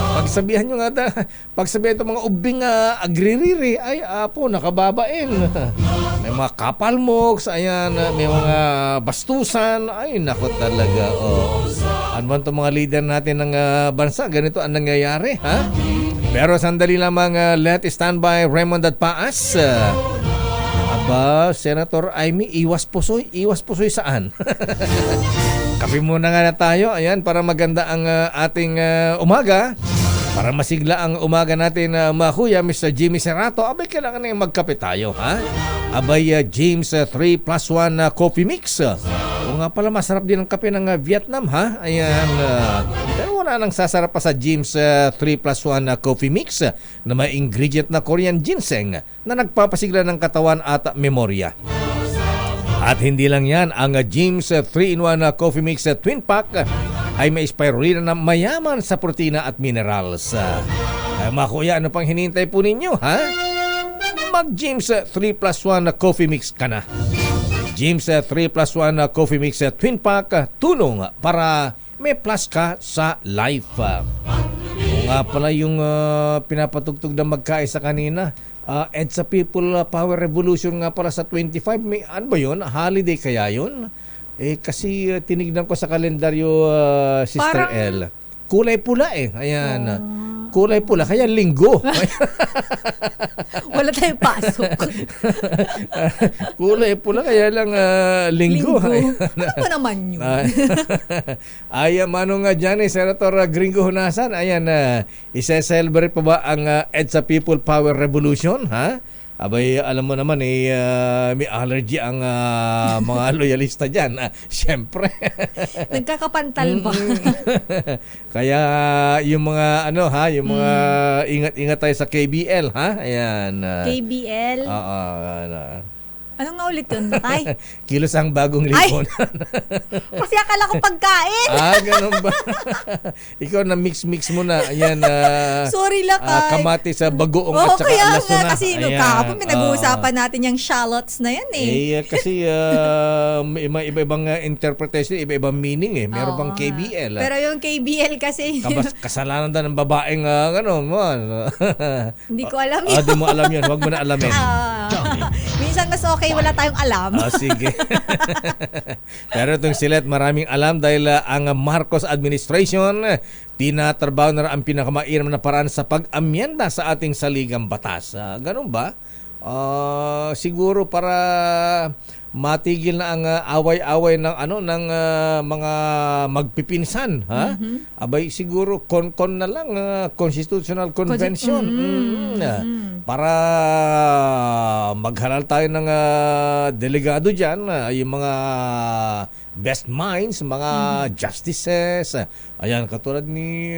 Pagsabihan nyo nga pagsabihan itong mga ubing agririri, ay apo, nakababain. May mga kapalmoks, ayan, may mga bastusan, ay nako talaga. Ano man itong mga leader natin ng bansa, ganito ang nangyayari, ha? Pero sandali lamang, let standby Raymond at Paas. Senator Amy, iwas pusoy saan? Kape muna nga na tayo, ayan, para maganda ang ating umaga. Para masigla ang umaga natin, mga kuya, Mr. Jimmy Serrato, abay kailangan na yung magkape tayo, ha? Abay, James 3+1 coffee mix. O nga pala, masarap din ang kape ng Vietnam, ha? Ayan, pero wala nang sasarap pa sa James 3+1 coffee mix na may ingredient na Korean ginseng na nagpapasigla ng katawan at memorya. At hindi lang yan, ang James 3-in-1 Coffee Mix Twin Pack ay may spirulina na mayaman sa protina at minerals. Mga kuya, ano pang hinihintay po ninyo, ha? Mag-James 3+1 Coffee Mix ka na. James 3+1 Coffee Mix Twin Pack, tulong para may plus ka sa life. O nga pala yung pinapatugtog na magkaisa kanina, EDSA People Power Revolution nga pala sa 25. May, ano ba yun? Holiday kaya yun? Kasi tinignan ko sa kalendaryo, Sister Parang- L. Kulay pula Ayan. Kulay pula, kaya linggo. Wala tayong pasok. Kulay pula, kaya lang linggo. Ano ba naman yun? Ay, manong nga dyan Senator Gringo Hunasan, ayan, isa-celebrate pa ba ang EDSA People Power Revolution, ha? Abay, alam mo naman, may allergy ang mga loyalista dyan. Siyempre. Nagkakapantal ba? Kaya yung mga, yung mga ingat-ingat tayo sa KBL, ha? Ayan. KBL? Oo. Ano nga ulit yun, Tay? Kilos ang bagong Ay! lipunan. Kasi akala ko pagkain. Ganun ba? Ikaw na mix-mix mo na. Ayan, Sorry lakay. kamati sa bagoong Oo, at saka kaya laso nga, na. kasi Ayan, kahapon pinag-uusapan natin yung shallots na yan kasi may iba-ibang interpretation, iba-ibang meaning Meron Oo pang nga. KBL. Pero yung KBL kasi, Kasalanan daw ng babaeng hindi ko alam yun. Di mo alam yun. Huwag mo na alamin. Minsan mas okay, wala tayong alam. Sige. Pero itong silet maraming alam dahil ang Marcos administration tinatrabaho na ang pinakamairam na paraan sa pag-amyenda sa ating saligang batas. Ganun ba? Siguro para matigil na ang away-away ng mga magpipinsan, ha? Abay siguro kon na lang constitutional convention. Para maghalal tayo ng delegado diyan, yung mga best minds, mga justices. Ayan, katulad ni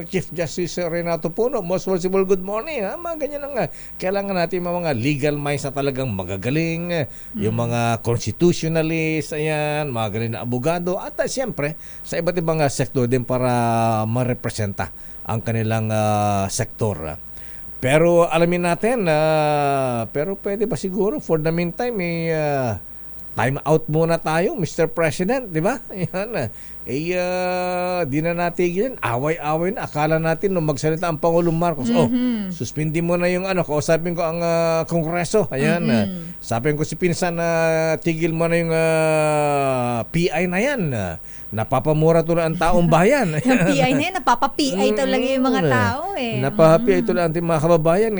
Chief Justice Renato Puno, most possible good morning. Mga ganyan lang. Kailangan natin mga legal minds na talagang magagaling, yung mga constitutionalists, ayan, mga galing na abogado, at siyempre, sa iba't ibang sektor din para marepresenta ang kanilang sektor. Pero alamin natin, pero pwede ba siguro for the meantime, time out muna tayo, Mr. President, di ba? Ayan. Di na natigil. Away-away na. Akala natin nung magsalita ang Pangulong Marcos, suspindi mo na yung kausapin ko ang Kongreso. Ayan. Sabihin ko si Pinsan na tigil mo na yung PI na yan. Napapamura tuloy ang taong bayan. Yung PI na yan, napapa-PI talaga yung mga tao Napapa-PI tuloy ang ating mga kababayan.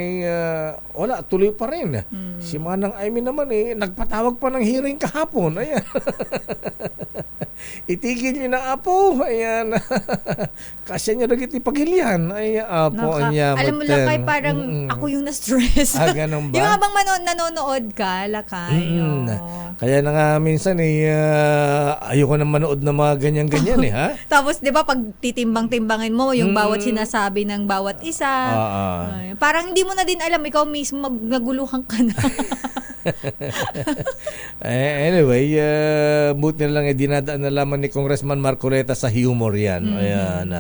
Wala, tuloy pa rin. Si Manang Aimee naman nagpatawag pa ng hearing kahapon. Ayan. Itigil niyo na apo. Ayan. Kasi niya nagit ipagilian. Ay, apo niya. Alam mo Lakay, parang ako yung na-stress. Ganun ba? Yung habang nanonood ka, Lakay. Kaya na nga minsan ayoko na manood ng mga ganyan-ganyan ha? Tapos 'di ba pag titimbang-timbangin mo yung bawat sinasabi ng bawat isa, parang hindi mo na din alam, ikaw mismo naguluhan ka na. Anyway, buti na lang dinadaan na lamang ni Congressman Marcoleta sa humor yan. Ayan.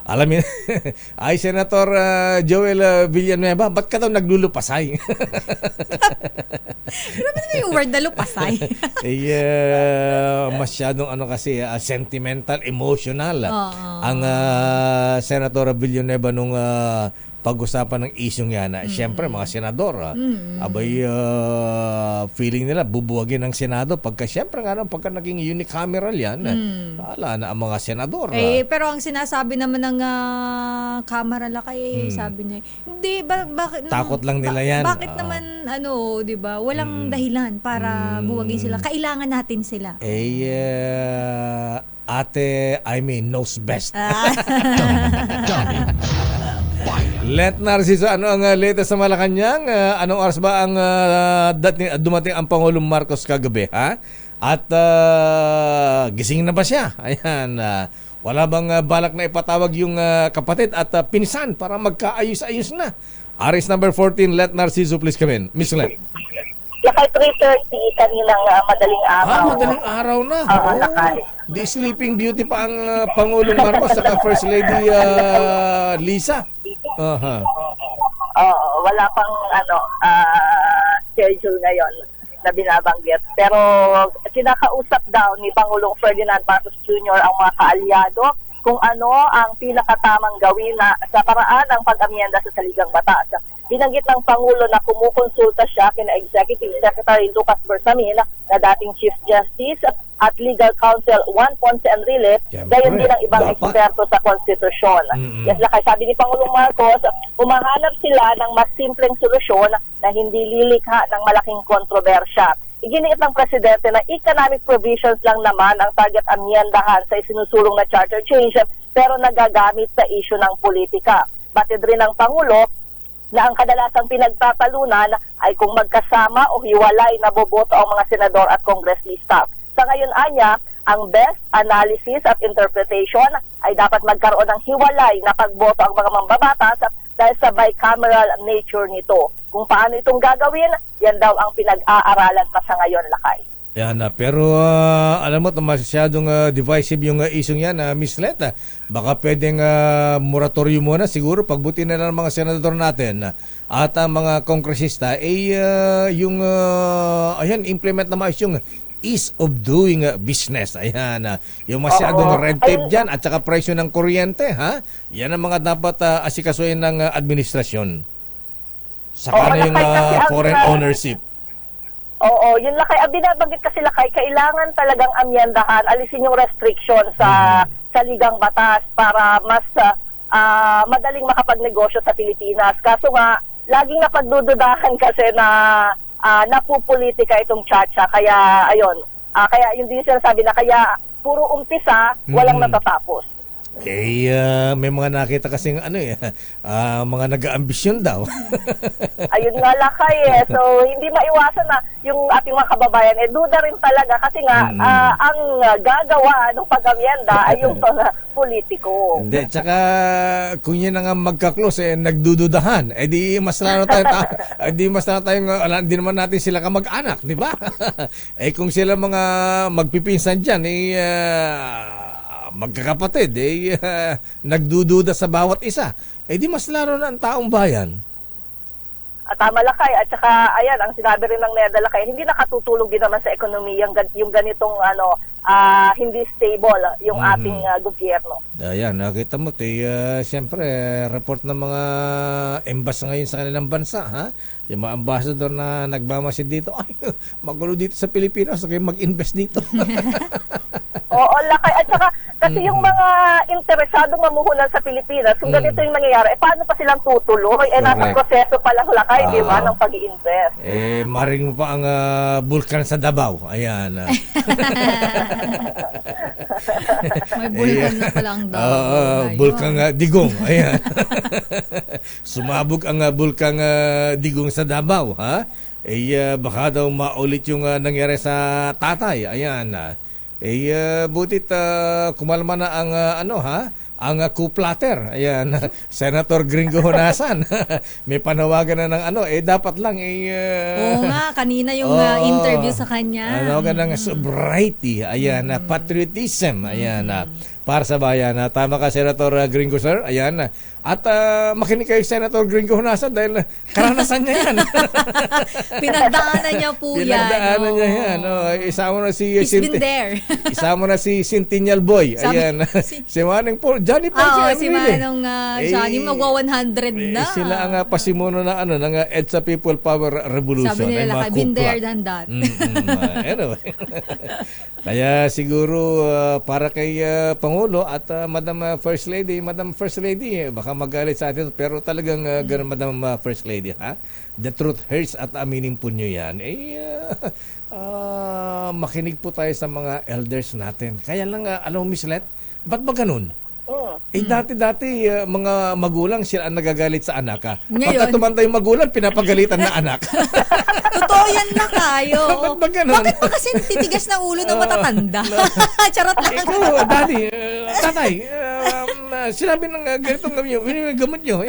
Alam niyo, ay Senator Joel Villanueva, ba't ka daw naglulupasay? Pero naman yung word na lupasay. Masyadong kasi sentimental, emotional ang Senator Villanueva nung pag-usapan ng isyong yan. Siyempre, mga senador, abay, feeling nila, bubuwagin ng Senado pagka, siyempre nga pagka naging unicameral yan, wala na ang mga senador. Pero ang sinasabi naman ng Kamara Lakay, sabi niya, hindi, bakit? Takot lang nila yan. Bakit naman, di ba, walang dahilan para buwagin sila. Kailangan natin sila. Ate Aimee knows best. Dummy. Let Narciso, ano ang latest sa Malacanang? Anong oras ba ang dumating ang Pangulong Marcos kagabi, ha? At gising na ba siya? Ayan, wala bang balak na ipatawag yung kapatid at pinsan para magkaayos-ayos na? Aris number 14, Let Narciso, please come in. Miss Let. Lakay 3:30 kaninang madaling araw. Madaling araw na. Oo, Lakay. Di sleeping beauty pa ang Pangulong Marcos at First Lady Lisa. Wala pang schedule ngayon. na binabanggit. Pero kinakausap daw ni Pangulong Ferdinand Marcos Jr. ang mga kaalyado kung ano ang pinakatamang gawin na sa paraan ng pag-amyenda sa saligang batas. Binanggit ng Pangulo na kumukonsulta siya kina Executive Secretary Lucas Bersamin na dating Chief Justice at Legal Counsel Juan Ponce Enrile, Siyempre, gayon din ang ibang dapat. eksperto sa konstitusyon. Yes, lakay, sabi ni Pangulong Marcos, umahanap sila ng mas simpleng solusyon na hindi lilikha ng malaking kontrobersya. Iginiit ng Presidente na economic provisions lang naman ang target amyendahan sa isinusulong na charter change pero nagagamit sa issue ng politika. Batid rin ng Pangulo na ang kadalasang pinagtatalunan ay kung magkasama o hiwalay na boboto ang mga senador at kongresista. Sa ngayon anya, ang best analysis at interpretation ay dapat magkaroon ng hiwalay na pagboto ang mga mambabatas dahil sa bicameral nature nito. Kung paano itong gagawin, yan daw ang pinag-aaralan pa sa ngayon, Lakay. Yan na, pero alam mo, masyadong divisive yung isyong yan, Miss Leta. Baka pwedeng moratorium muna siguro pagbuti na ng mga senador natin at ang mga kongresista yung ayan, implement na maayos yung ease of doing business. Ayan, yung masyadong red tape dyan at saka presyo ng kuryente, ha? Yan ang mga dapat asikasuhin ng administrasyon. Saka na yung foreign ownership. Oo, yun Lakay. Binabanggit kasi Lakay, kailangan talagang amyendahan, alisin yung restriction sa ligang batas para mas madaling makapagnegosyo sa Pilipinas. Kaso nga, laging napagdududahan kasi na napupolitika itong tsa-tsa. Kaya, ayun, kaya yung din sinasabi na kaya puro umpisa, walang natatapos. May mga nakita kasing mga nag-aambisyon daw. Ayun nga Lakay So, hindi maiwasan na yung ating mga kababayan, duda rin talaga kasi nga, ang gagawa ng pag-amyenda ay yung mga politiko. Hindi, tsaka kung yan nga magka-close, nagdududahan, di mas lalo tayong, di naman natin sila kamag-anak, di ba? Kung sila mga magpipinsan dyan, magkakapatid, nagdududa sa bawat isa. Di mas laro na ang taong bayan. Tama Lakay. At saka, ayan, ang sinabi rin ng NEDA Lakay, hindi nakatutulog din naman sa ekonomiya yung ganitong hindi stable yung ating gobyerno. Ayan, nakita mo, siyempre, report ng mga embassy ngayon sa kanilang bansa, ha? Yung mga ambassador na nagmamasid dito, ay, magulo dito sa Pilipinas, okay, mag-invest dito. Oo, Lakay. At saka, kasi yung mga interesadong mamuhunan sa Pilipinas, kung ganito yung nangyayari, paano pa silang tutuloy? Nasa proseso pa lang Lakay, di ba, ng pag-i-invest. Maring mo pa ang bulkan sa Davao. Ayan. May bulkan na palang daw. Bulkang Digong. Ayan. Sumabog ang bulkang Digong sa Davao, ha? Baka daw maulit yung nangyari sa tatay. Ayan. Butit kumalma na ang ang coup-platter. Ayan, Senator Gringo Honasan. May panawagan na ng dapat lang Oo nga, kanina yung interview sa kanya. Ng sobriety. Ayan, patriotism. Ayan, para sa bayan. Tama ka, Senator Gringo, sir. Ayan. At makinig kayo, Senator Gringo Honasan, dahil karanasan niya yan. Pinagdaanan niya po yan. Pinagdaanan niya yan. Isama na si He's been there. Isama na si Centennial Boy. Ayan. Si Manong Paul. Johnny Paul. Si Manong Johnny, magwa-100 na. Sila ang pasimuno na ng EDSA People Power Revolution. Sabi nila, I've been there than that. Anyway. Kaya siguro para kay Pangulo at Madam First Lady, baka magalit sa atin, pero talagang ganun, Madam First Lady, ha? The truth hurts at aminin po nyo yan. Makinig po tayo sa mga elders natin. Kaya lang, alam mo, Miss Let, ba't ba ganun? Dati-dati, mga magulang sila ang nagagalit sa anak, ha? Pagka tumanda yung magulang, pinapagalitan na anak. Totoo yan na kayo. Ba't ba ganun? Bakit pa kasi titigas ng ulo ng matatanda? Charot lang. Ikaw, Daddy, Tatay, sinabi ng ganitong gamot nyo,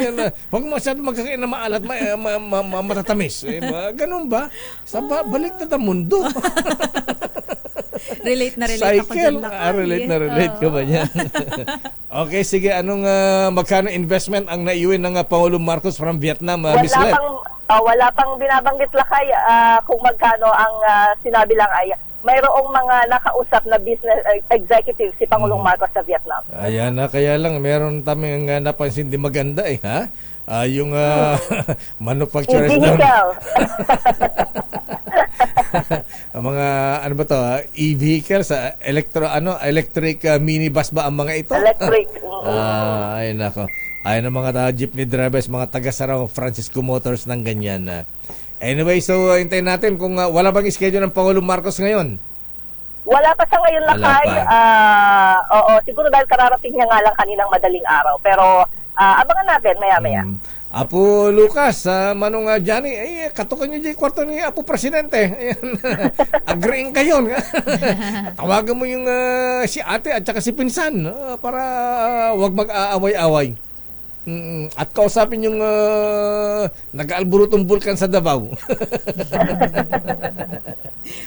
huwag mo masyado magkakain na maalat, matatamis. Ganun ba? Balik na ang mundo. Relate na relate ako dyan. Relate ka ba yan? Okay, sige. Anong magkano investment ang naiuwi ng Pangulong Marcos from Vietnam, Miss Let? Wala pang binabanggit Lakay kung magkano ang sinabi lang ay mayroong mga nakausap na business executive si Pangulong Marcos sa Vietnam. Ayan na, kaya lang meron taming napansin di maganda ha. Yung manufacturers ng Vehicle. mga ano ba to, e-vehicles, electric minibus ba ang mga ito? Electric. Ay nako. Ay ng mga jeepney drivers, mga taga-Sarao Francisco Motors ng ganyan. Anyway, so hintayin natin kung wala bang schedule ng Pangulong Marcos ngayon. Wala pa sa ngayon Wala Lakay. Oo, siguro dahil kararating niya nga lang kaninang madaling araw. Pero abangan natin maya-maya. Apo Lucas, Manong Johnny, katukan niyo dyan yung kwarto ni Apo Presidente. Ayan, agreeing kayo. Tawagan mo yung si ate at saka si pinsan para wag mag-aaway-away. At kausapin yung nag-aalburutong bulkan sa Davao.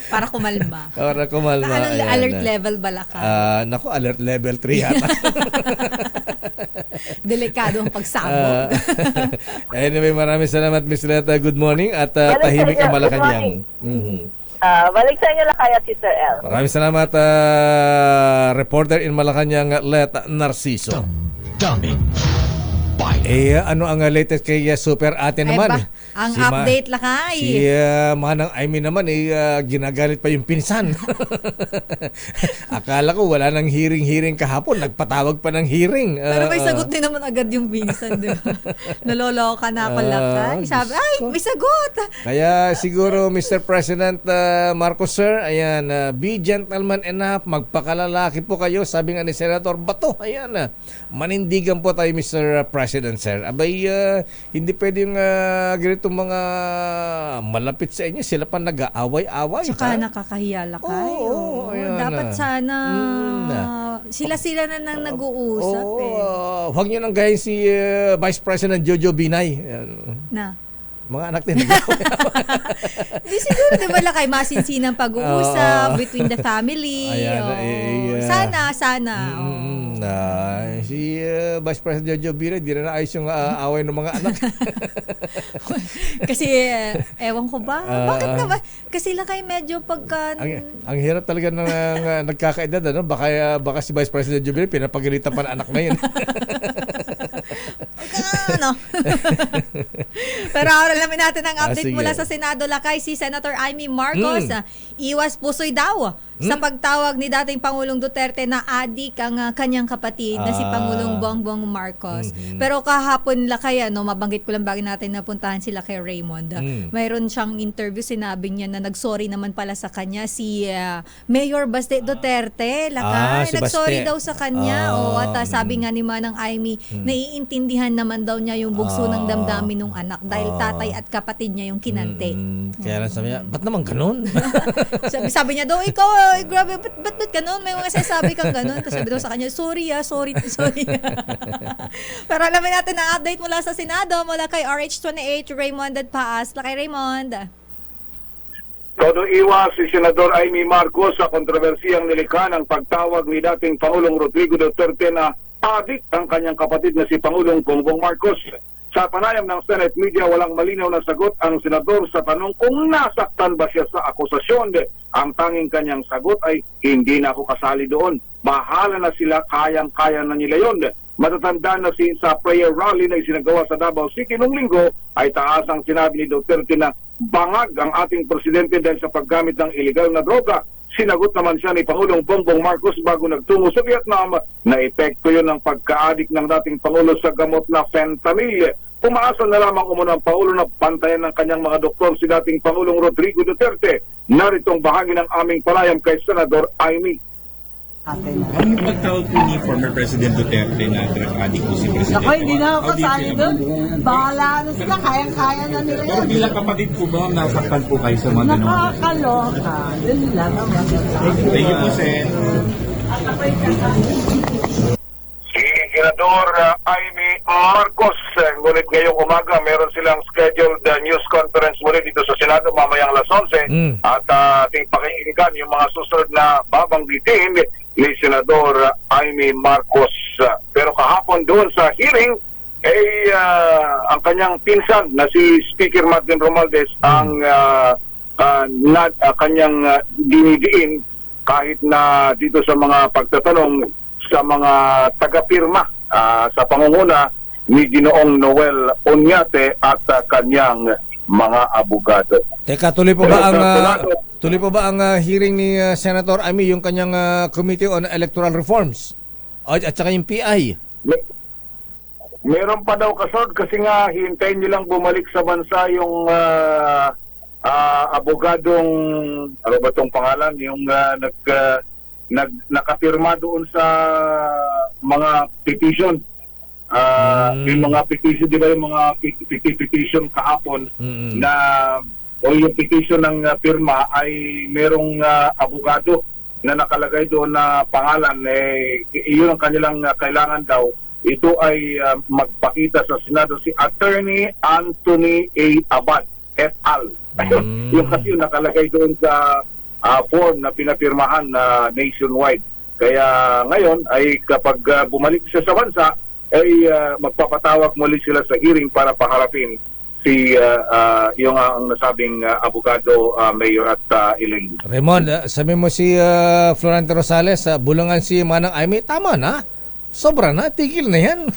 Para kumalma. Para kumalma. Anong Ayan, alert level ba Lakay? Naku, alert level 3 yata. Delikado ang pagsabog. Anyway, maraming salamat Miss Leta. Good morning at Balik tahimik sa ang inyo. Malacanang. Balik sa inyo Lakay at Sister El. Maraming salamat reporter in Malacanang Leta Narciso. Daming bayan. Ano ang latest kay Super Ate naman? Ang update Lakay. Si Manang Amy naman ginagalit pa yung pinsan. Akala ko wala nang hearing kahapon, nagpatawag pa ng hearing. Pero may sagot din naman agad yung pinsan, di ba? Naloloko na ako Lakay. Sabi, ay, may sagot! Kaya siguro Mr. President Marcos sir, ayan, be gentleman enough, magpakalalaki po kayo, sabi nga ni Senator Bato. Ayan, manindigan po tayo Mr. President sir. Abay, hindi pwedeng ganitong mga malapit sa inyo, sila pa nag-aaway-away. Tsaka nakakahiya Lakay. Oo, ayan dapat na. sana sila na nang nag-uusap Huwag nyo nang gayin si Vice President Jojo Binay. Na. Mga anak din. Di siguro, di ba Lakay, masinsinang pag-uusap between the family. Ayan, Sana. Si Vice President Jojo Binay, di na naayos yung away ng mga anak. Kasi, ewan ko ba? Bakit na ba? Kasi Lakay medyo pagka... Ang hirap talaga ng nagkakaedad. Baka si Vice President Jojo Binay, pinapagalitan pa ng anak ngayon. Pero alamin natin ang update sige. mula sa Senado Lakay. Si Senator Amy Marcos iwas pusoy daw sa pagtawag ni dating Pangulong Duterte na adik ang kanyang kapatid na si Pangulong Bongbong Marcos. Pero kahapon Lakay, mabanggit ko lang bago natin napuntahan sila kay Raymond. Mayroon siyang interview, sinabi niya na nagsorry naman pala sa kanya si Mayor Baste Duterte. Lakay, si nagsorry Baste. daw sa kanya. At sabi nga ni Manang Amy, naiintindihan naman daw niya yung bugso ng damdamin ng anak dahil tatay at kapatid niya yung kinante. Kaya lang sabi niya, ba't naman ganun? sabi niya daw, ikaw, grabe, ba't ganun? May mga sasabi kang ganun. Tapos sabi daw sa kanya, sorry. Pero alamin natin ang update mula sa Senado, mula kay RH28, Raymond at Paas. Kay Raymond. Todo iwas si Senador Amy Marcos sa kontrobersiyang nilikha ng pagtawag ni dating Pangulong Rodrigo Duterte na adik ang kanyang kapatid na si Pangulong Bongbong Marcos. Sa panayam ng Senate media, walang malinaw na sagot ang senador sa tanong kung nasaktan ba siya sa akusasyon. Ang tanging kanyang sagot ay, hindi na ako kasali doon. Bahala na sila, kayang-kaya na nila yon. Matatanda na sa prayer rally na isinagawa sa Davao City noong linggo, ay taas ang sinabi ni Duterte na bangag ang ating presidente dahil sa paggamit ng illegal na droga. Sinagot naman siya ni Pangulong Bongbong Marcos bago nagtungo sa Vietnam na epekto yun ng pagka-adik ng dating Pangulo sa gamot na fentanyl. Umaasa na lamang umuna ang Pangulo na pantayan ng kanyang mga doktor si dating Pangulong Rodrigo Duterte. Narito ang bahagi ng aming palayam kay Senador Amy. Ano yung pagtawag po ni former President Duterte na drug addict po si President? Ako, hindi na ako kasali doon. Bahala na sila, kaya-kaya na nila Pero yan. bilang kapatid po ba, nasaktan po kayo sa mga ganun? Nakakaloka. Yun lang ang masasabi. Thank you po, Sen. Si Senador Amy Marcos, ngunit ngayong umaga meron silang scheduled news conference muli dito sa Senado mamayang alas 11 at ating pakinggan yung mga susunod na babanggitin ni Senador Amy Marcos. Pero kahapon doon sa hearing, ang kanyang pinsan na si Speaker Martin Romualdez ang kanyang dinidiin kahit na dito sa mga pagtatanong sa mga taga-pirma sa pangunguna ni Ginoong Noel Oñate at kanyang mga abogado. Teka, tuloy pa ba ang hearing ni Senator Amy, yung kanyang Committee on Electoral Reforms at saka yung PI? Meron pa daw kasod kasi nga hintayin nilang bumalik sa bansa yung abogadong, ano ba tong pangalan, yung nakapirma doon sa mga petition. Yung mga petition, di ba yung mga petition kahapon na o yung petition ng pirma ay merong abogado na nakalagay doon na pangalan, iyon ang kanilang kailangan daw. Ito ay magpakita sa Senado si Attorney Anthony A. Abad et al. Yung kasi yung nakalagay doon sa form na pinapirmahan na nationwide. Kaya ngayon ay kapag bumalik siya sa bansa, ay magpapatawag muli sila sa hearing para paharapin si yung ang nasabing abogado, Mayor at Elaine. Raymond, sabi mo si Florante Rosales, bulungan si Manang Amy, tama na. Sobra na, tigil na yan.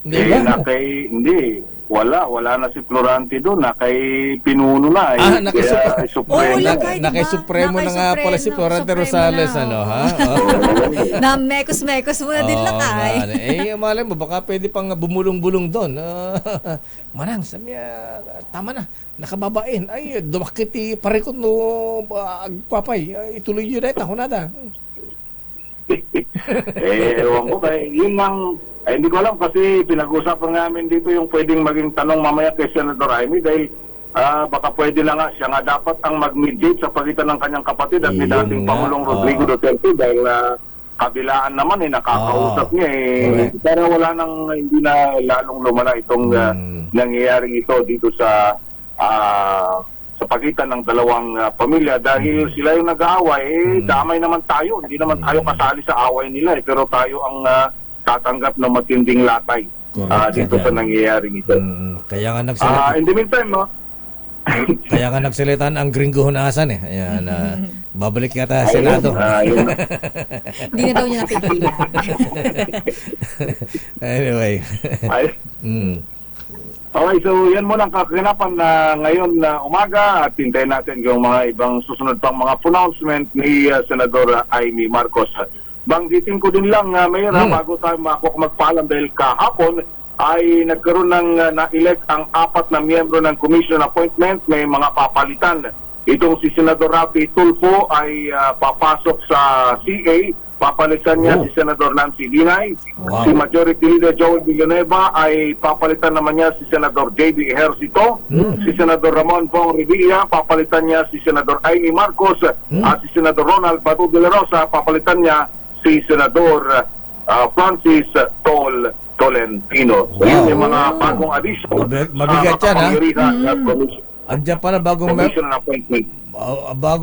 Di ba? Hindi. Wala na si Florante doon. Kay pinuno na. Nakay-supremo na nga pala si Florante Rosales. Ano, ha? Na mekos-mekos muna din lakay. Malay mo, baka pwede pang bumulong-bulong doon. Manang, sabi tama na. Nakababain. Ay, dumakiti parikot no agpapay. Ituloy yun na, ako nada. Ewan ko kay yun lang, hindi ko alam kasi pinag-usapan namin dito yung pwedeng maging tanong mamaya kay Senator Amy dahil baka pwede lang nga siya nga dapat ang mag-mediate sa pagitan ng kanyang kapatid at ni dating Pangulong Rodrigo Duterte dahil kabilaan naman nakakausap niya pero wala nang hindi na lalong lumala itong nangyayaring ito dito sa pagitan ng dalawang pamilya dahil sila yung nag-aaway, damay naman tayo. Hindi naman tayo kasali sa away nila pero tayo ang tatanggap ng matinding latay dito sa nangyayaring ito. Kaya nga nagsalita. In the meantime, kaya nga nagsalitan ang gringo hunasan Ayan, babalik yata sa Senado. Hindi na daw niya napigilan. Anyway. Okay, so yan muna ang kakaganapan na ngayon na umaga at hintayin natin yung mga ibang susunod pang mga pronouncement ni Senador Amy Marcos. Banggitin ko din lang, Mayor, bago tayo magpaalam dahil kahapon ay nagkaroon ng na-elect ang 4 na miyembro ng Commission Appointment. May mga papalitan. Itong si Senador Rafi Tulfo ay papasok sa CA. Papalitan niya si Senador Nancy Binay. Si Majority Leader Joel Villanueva ay papalitan naman niya si Senador J.B. Ejercito. Si Senador Ramon Bong Revilla, papalitan niya si Senador Amy Marcos. At si Senador Ronald Bato de la Rosa, papalitan niya si Senador Francis Tolentino. So yun yung mga bagong addition. Mabigat yan, ha? Andiyan pala bagong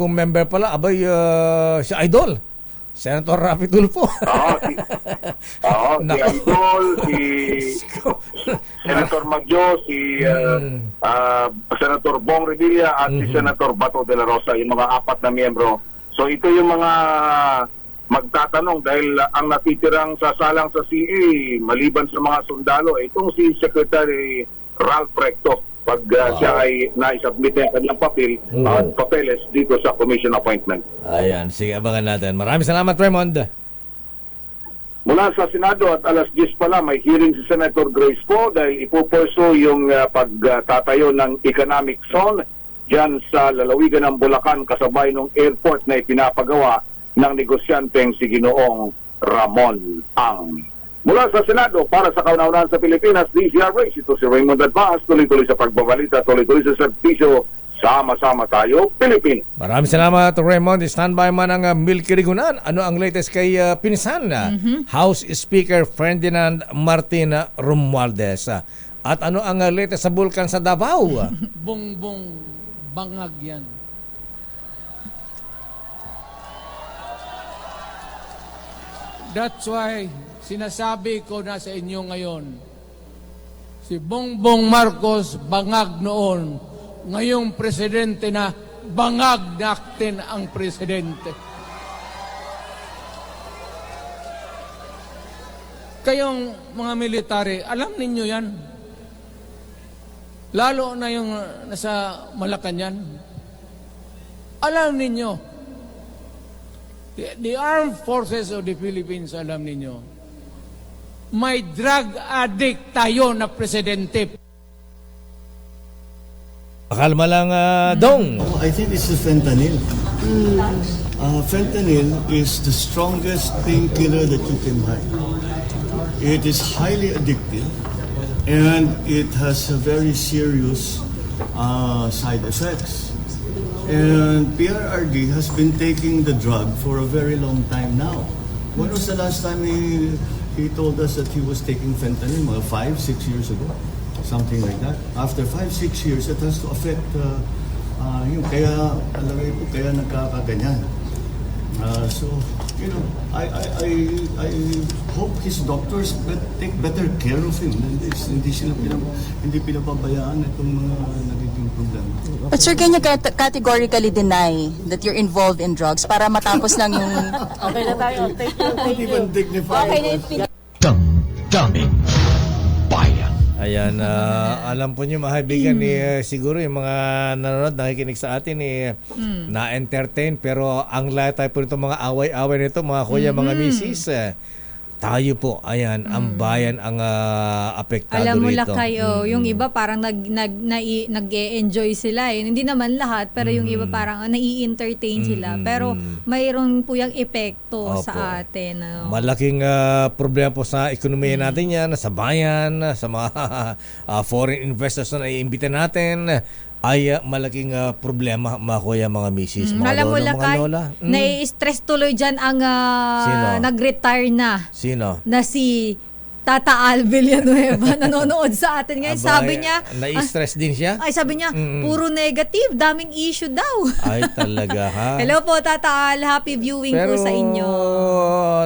member pala. Abay, si Idol. Senator Rafi Tulfo. Si Idol, si Senator Magyo, si Senator Bong Revilla at si Senator Bato de la Rosa, yung mga 4 na miyembro. So ito yung mga magtatanong dahil ang natitirang sasalang sa CA maliban sa mga sundalo, itong si Secretary Ralph Recto pag siya ay na-submit ang kanyang papeles dito sa commission appointment. Ayan, sige, abangan natin. Maraming salamat, Raymond. Mula sa Senado at alas 10 pala, may hearing si Senator Grace Poe dahil ipupurso yung pagtatayo ng economic zone dyan sa lalawigan ng Bulacan kasabay ng airport na ipinapagawa ng negosyanteng si Ginoong Ramon Ang. Mula sa Senado, para sa kauna-unahan sa Pilipinas, DZRH, ito si Raymond Advance, tuloy-tuloy sa pagbabalita, tuloy-tuloy sa serbisyo, sama-sama tayo, Pilipino. Maraming salamat, Raymond. Standby man ang Milky Rigunan. Ano ang latest kay pinsan House Speaker Ferdinand Martin Romualdez? At ano ang latest sa bulkan sa Davao? Bongbong bangag yan. That's why sinasabi ko na sa inyo ngayon, si Bongbong Marcos bangag noon, ngayong presidente na bangag natin ang presidente. Kayong mga military, alam ninyo yan. Lalo na yung nasa Malacanang. Alam ninyo, the armed forces of the Philippines, alam ninyo, may drug addict tayo na presidente. Kalma lang, Dong. I think it's the fentanyl. Fentanyl is the strongest painkiller that you can buy. It is highly addictive and it has a very serious side effects. And PRRD has been taking the drug for a very long time now. When was the last time he told us that he was taking fentanyl? Well, 5-6 years ago. Something like that. After 5-6 years, it has to affect yung kaya alagay po kaya nagkakaganyan. So, you know, I hope his doctors take better care of him. Hindi pinapabayaan itong mga nagiging problema. But sir, can you categorically deny that you're involved in drugs para matapos lang yung... Okay na tayo. Thank you. Not even dignified. Okay na. Damdamin Bayan. Ayan, alam po niyo mga kaibigan, siguro yung mga nanonood, nakikinig sa atin, na-entertain, pero ang lahat tayo po nito, mga away-away nito, mga kuya, mga misis, tayo po, ayan, ang bayan ang apektado Alam mo rito. lang kayo, yung iba parang nag-e-enjoy sila eh. Hindi naman lahat, pero yung iba parang nai-entertain sila. Pero mayroon po yung epekto sa atin. Malaking problema po sa ekonomiya natin yan, sa bayan, sa mga foreign investors na naiimbita natin, ay malaking problema, mga kuya, mga misis, mga alam mo lolo, lang, mga lola. nai-stress tuloy dyan ang nag-retire na. Sino? Na si Tata Al Villanueva, nanonood sa atin ngayon. Sabi niya, nai-stress din siya? Ay, sabi niya, puro negative, daming issue daw. Ay, talaga ha? Hello po, Tata Al. Happy viewing po sa inyo.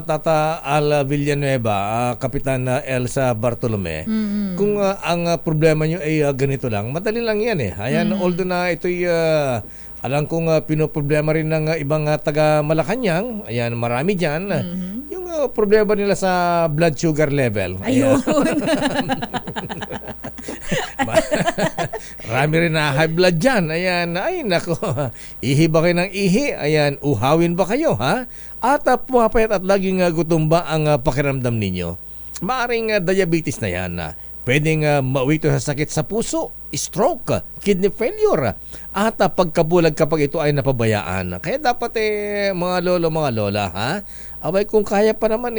Tata Al Villanueva, Kapitan Elsa Bartolome, kung ang problema nyo ay ganito lang, madali lang yan eh. Ayan, although na ito'y alam kong pinoproblema rin ng ibang taga Malacanang, ayan, marami dyan, yung problema nila sa blood sugar level. Ayun. Marami rin na high blood dyan. Ayan, ay nako, ihi ba kayo ng ihi? Ayan, uhawin ba kayo, ha? At pumapayat at laging gutom ba ang pakiramdam ninyo? Maaring diabetes na yan. Pwedeng mauwi sa sakit sa puso, stroke, kidney failure, at pagkabulag kapag ito ay napabayaan. Kaya dapat mga lolo, mga lola, ha? Abay, kung kaya pa naman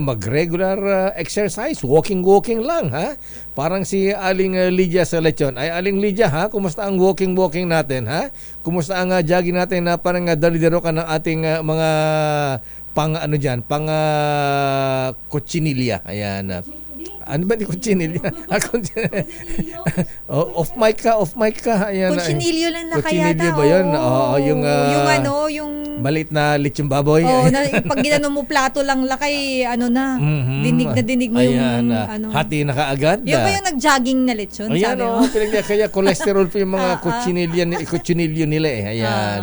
mag-regular exercise, walking lang, ha? Parang si Aling Lydia sa Lechon. Ay, Aling Lydia, ha? Kumusta ang walking natin, ha? Kumusta ang jogging natin na parang dalidero ka ng ating mga pang kutsinilya. Ayan. Ano ba ni kutsinilya? Off mic ka. Ayan. Kutsinilyo lang na kaya Kutsinilyo ba yun? Yung maliit na lechong baboy. Pag ginano mo plato lang lakay, dinig mo yung hati na kaagad. Yung ba yung nag-jogging na lechon? Ayan, kaya cholesterol pa yung mga kutsinilyo nila eh. Ayan.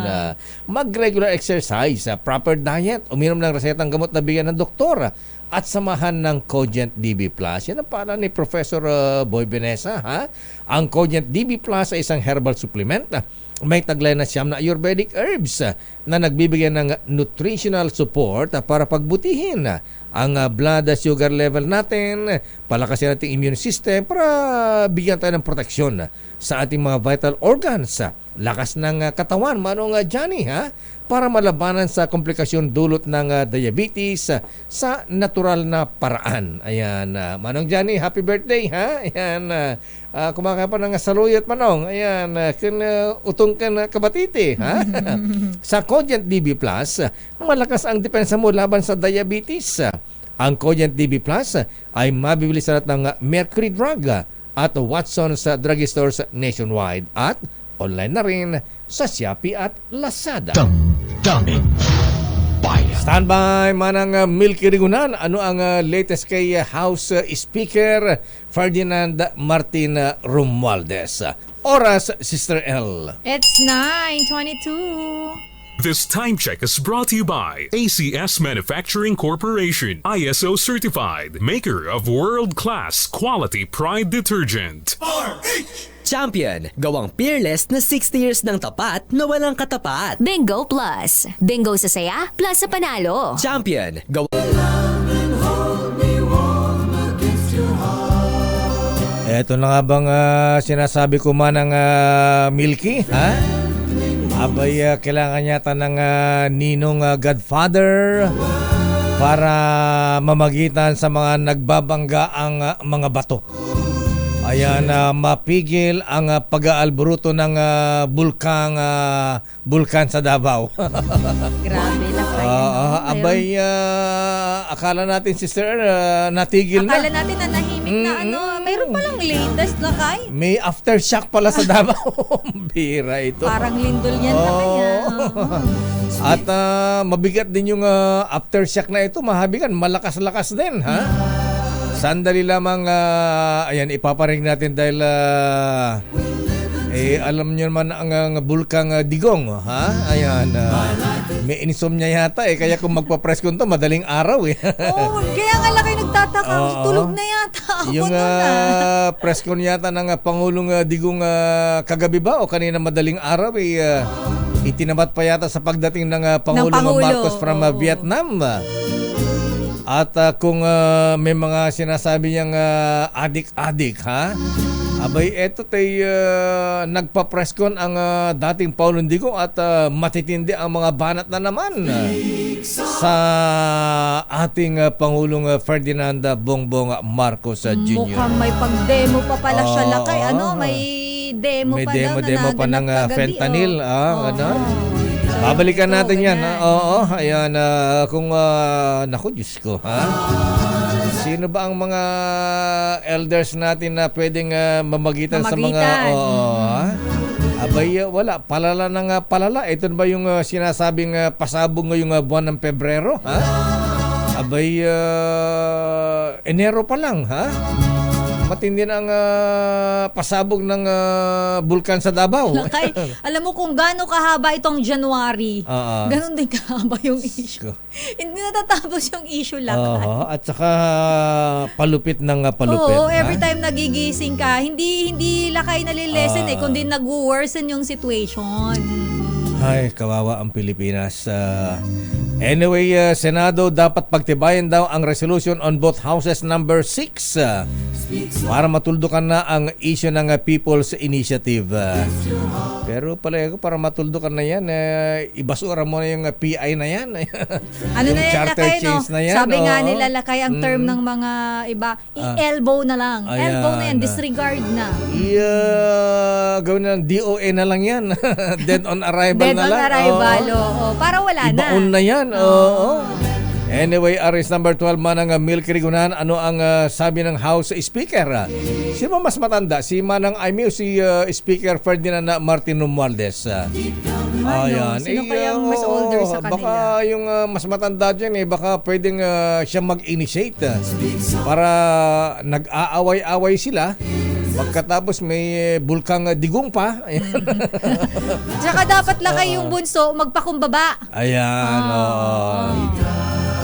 Mag-regular exercise, proper diet, uminom ng resetang gamot na bigyan ng doktor, at samahan ng Cogent DB Plus. Yan ang pala ni Professor Boy Benesa, ha? Ang Cogent DB Plus ay isang herbal supplement. May taglay na siyam na Ayurvedic herbs na nagbibigay ng nutritional support para pagbutihin ang blood sugar level natin, palakasin natin immune system para bigyan tayo ng proteksyon sa ating mga vital organs, lakas ng katawan, Manong Johnny, ha? Para malabanan sa komplikasyon dulot ng diabetes sa natural na paraan. Ayan, Manong Johnny, happy birthday, ha? Ayan, kumakain pa ng saluyot, Manong. Ayan, utong ka na kabatiti, ha? Sa Cogent DB Plus, malakas ang depensa mo laban sa diabetes. Ang Cogent DB Plus ay mabibili sa lahat ng Mercury Drug at Watson's drugstores nationwide at online na rin sa Shopee at Lazada. Damdamin Bayan. Standby manang Milky Rigunan, ano ang latest kay House Speaker Ferdinand Martin Romualdez? Oras, Sister L. It's 9:22. This time check is brought to you by ACS Manufacturing Corporation, ISO certified, maker of world-class quality Pride detergent. Champion, gawang peerless na 60 years ng tapat na walang katapat. Bingo Plus. Bingo sa saya, plus sa panalo. Champion, gawang... Eto na nga bang sinasabi ko man ng Milky, ha? Abay, kailangan yata ng ninong Godfather para mamagitan sa mga nagbabangga ang mga bato. Ayan, mapigil ang pag-aalburuto ng bulkan sa Davao. Grabe lang kayo. Abay, akala natin, Sister, natigil na. Akala natin na nahimik na mayroon palang latest na kay. May aftershock pala sa Davao. Bira ito. Parang lindol yan na kanya. At mabigat din yung aftershock na ito. Mahabigan, malakas-lakas din, ha? Sandali lamang, ayan, ipaparing natin dahil alam nyo naman ang bulkang Digong, ha? Ayan, may insomnia yata kaya kung magpa-press ko ito, madaling araw Kaya nga lang kayo nagtataka, tulog na yata ako yung press con yata ng Pangulong Digong kagabi ba o kanina madaling araw itinabat pa yata sa pagdating ng Pangulong Marcos from Vietnam. At kung may mga sinasabi niyang adik-adik, ha? Abay, eto nagpa-presscon ang dating Pangulong Digong at matitindi ang mga banat na naman sa ating Pangulong Ferdinand Bongbong Marcos Jr. Mukhang may pag-demo pa pala siya lakay. May demo may pa daw na demo pa ng fentanyl. Babalikan natin yan. Ayan. Kung, naku, Diyos ko, ha? Sino ba ang mga elders natin na pwedeng mamagitan sa mga... Abay, wala. Palala ng palala. Ito ba yung sinasabing pasabog ngayong buwan ng Pebrero, ha? Abay, Enero pa lang, ha? Matindi na ang pasabog ng bulkan sa Davao. Lakay, alam mo kung gaano kahaba itong January, ganon din kahaba yung issue. Hindi natatapos yung issue lakay. At saka palupit ng palupit. Oo, every time nagigising ka, hindi lakay nalilesen kundi nag-worsen yung situation. Ay, kawawa ang Pilipinas. Anyway, Senado dapat pagtibayan daw ang resolution on both houses number 6 para matuldukan na ang issue ng People's Initiative. Pero palagi ko para matuldukan na yan, ibasura mo na yung PI na yan. Ano na yan, lakay, no? Na yan, sabi nga nila, lakay, ang term ng mga iba, i-elbow na lang. Elbow na yan, disregard na. Gawin na lang, DOA na lang yan. Dead on arrival Dead na lang. Dead on arrival, para wala na. Ibaon na yan. Anyway, arrest number 12 manang Milky Rigunan, ano ang sabi ng House Speaker? Sino mas matanda? Si Manang Aimee o si Speaker Ferdinand Martin Romualdez? Ayan. Sino kaya ang mas older sa kanila? Baka yung mas matanda dyan, baka pwedeng siya mag-initiate para nag-aaway-away sila. Pagkatapos may bulkang Digong pa. Tsaka dapat lakay yung bunso magpakumbaba. Ayan.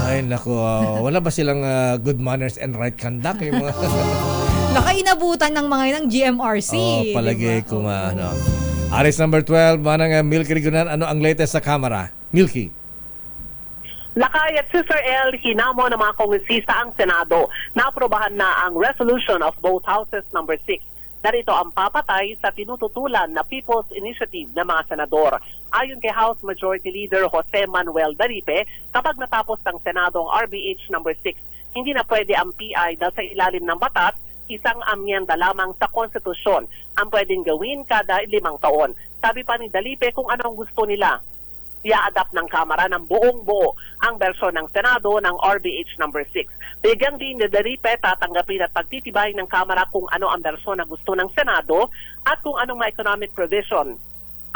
Ay, naku. Wala ba silang good manners and right conduct? Yung mga lakay inabutan ng mga ng GMRC. Palagay ko nga. Arrest number 12, manang Milky Rigunan, ano ang latest sa Kamara? Milky. Lakay at Sister L, hinamo ng mga kongresista ang Senado na aprobahan na ang resolution of both houses number 6. Narito ang papatay sa tinututulan na People's Initiative ng mga senador. Ayon kay House Majority Leader Jose Manuel Daripe, kapag natapos ng Senado ang RBH number 6, hindi na pwede ang PI dahil sa ilalim ng batas, isang amyenda lamang sa konstitusyon ang pwedeng gawin kada 5 taon. Sabi pa ni Daripe kung anong gusto nila. I-adapt ng Kamara ng buong-buo ang bersyon ng Senado ng RBH number 6. Bigyang din ni Daripe tatanggapin at pagtitibay ng Kamara kung ano ang bersyon na gusto ng Senado at kung anong mga economic provision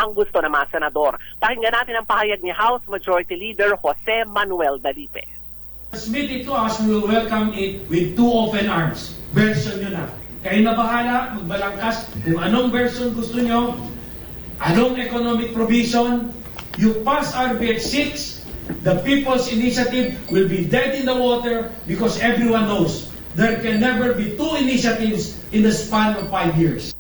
ang gusto ng mga senador. Pakinggan natin ang pahayag ni House Majority Leader Jose Manuel Dalipe. Submit it to us, we will welcome it with two open arms. Version nyo na. Kayo na bahala, magbalangkas kung anong version gusto nyo, anong economic provision. You pass RBH 6, the People's Initiative will be dead in the water because everyone knows there can never be two initiatives in the span of 5 years.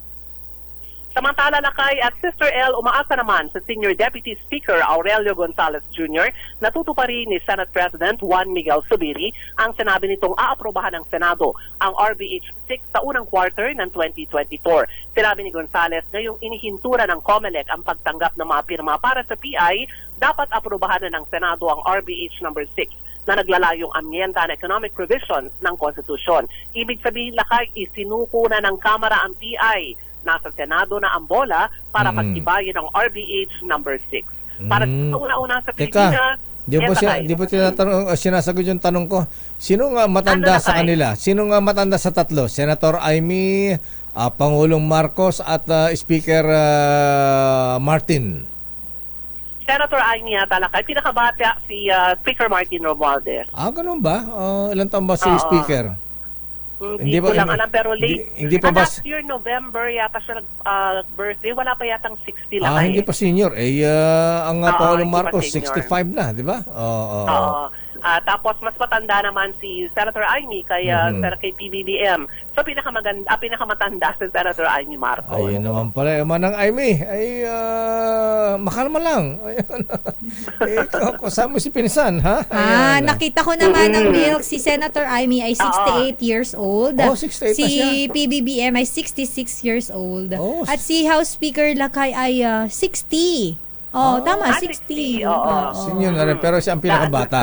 Samantala, Lakay at Sister L, umaasa naman sa Senior Deputy Speaker Aurelio Gonzales Jr. na tutuparin ni Senate President Juan Miguel Zubiri ang sinabi nitong aaprobahan ng Senado ang RBH 6 sa unang quarter ng 2024. Sinabi ni Gonzales na yung inihintura ng COMELEC ang pagtanggap ng mga pirma para sa PI, dapat aprobahan na ng Senado ang RBH number 6 na naglalayong amyenda na economic provisions ng konstitusyon. Ibig sabihin, Lakay, isinuko na ng Kamara ang PI. Nasa Senado na ang bola para pagtibayin ang RBH number 6. Para sa una-una sa Pilipinas, di po sinasagot yung tanong ko. Sino nga matanda sa kanila? Sino nga matanda sa tatlo? Senator Amy, Pangulong Marcos at Speaker Martin. Senator Amy yata, Lakay. Pinakabata si Speaker Martin Romualdez. Ganun ba? Ilan taon ba si Speaker? Hindi ko lang alam, pero hindi pa ba last year November yata siya nag-birthday, wala pa yatang 60 lang. Hindi pa senior. Ang Pangulong Marcos 65 na, di ba? Tapos mas matanda naman si Senator Amy kay PBBM. So pinakamatanda si Senator Amy Marcos. Ayun naman pala, Manang Amy, ay makalma lang. Kasama si Pinsan, ha? Nakita ko naman ng milk, si Senator Amy ay 68 years old. 68 si PBBM ay 66 years old. At si House Speaker Lakay ay 60. Tama, 60. Senior na rin, pero siya ang pinakabata.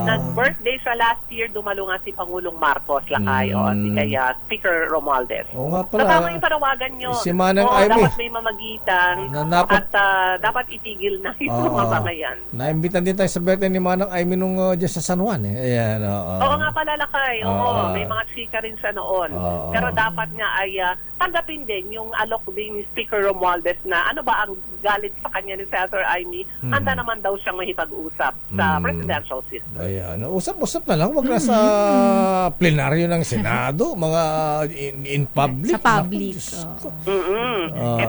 Nag-birthday siya last year, dumalo nga si Pangulong Marcos Lakay, si kaya Speaker Romualdez. Nga pala. Tama yung panawagan nyo. Si Manang Amy. Dapat may mamagitan at dapat itigil na yung mga pangayan. Naimbitan din tayo sa birthday ni Manang Amy nung dyan sa San Juan. Ayan, Oo nga pala, Lakay. May mga chika rin siya noon. Pero dapat nga ay tanggapin din yung alok din ni Speaker Romualdez na ano ba ang galit sa kanya ni Senator Amy, handa naman daw siyang mahipag-usap sa presidential system. Ayan, usap-usap na lang, wag na sa plenaryo ng Senado, mga in public. Sa public.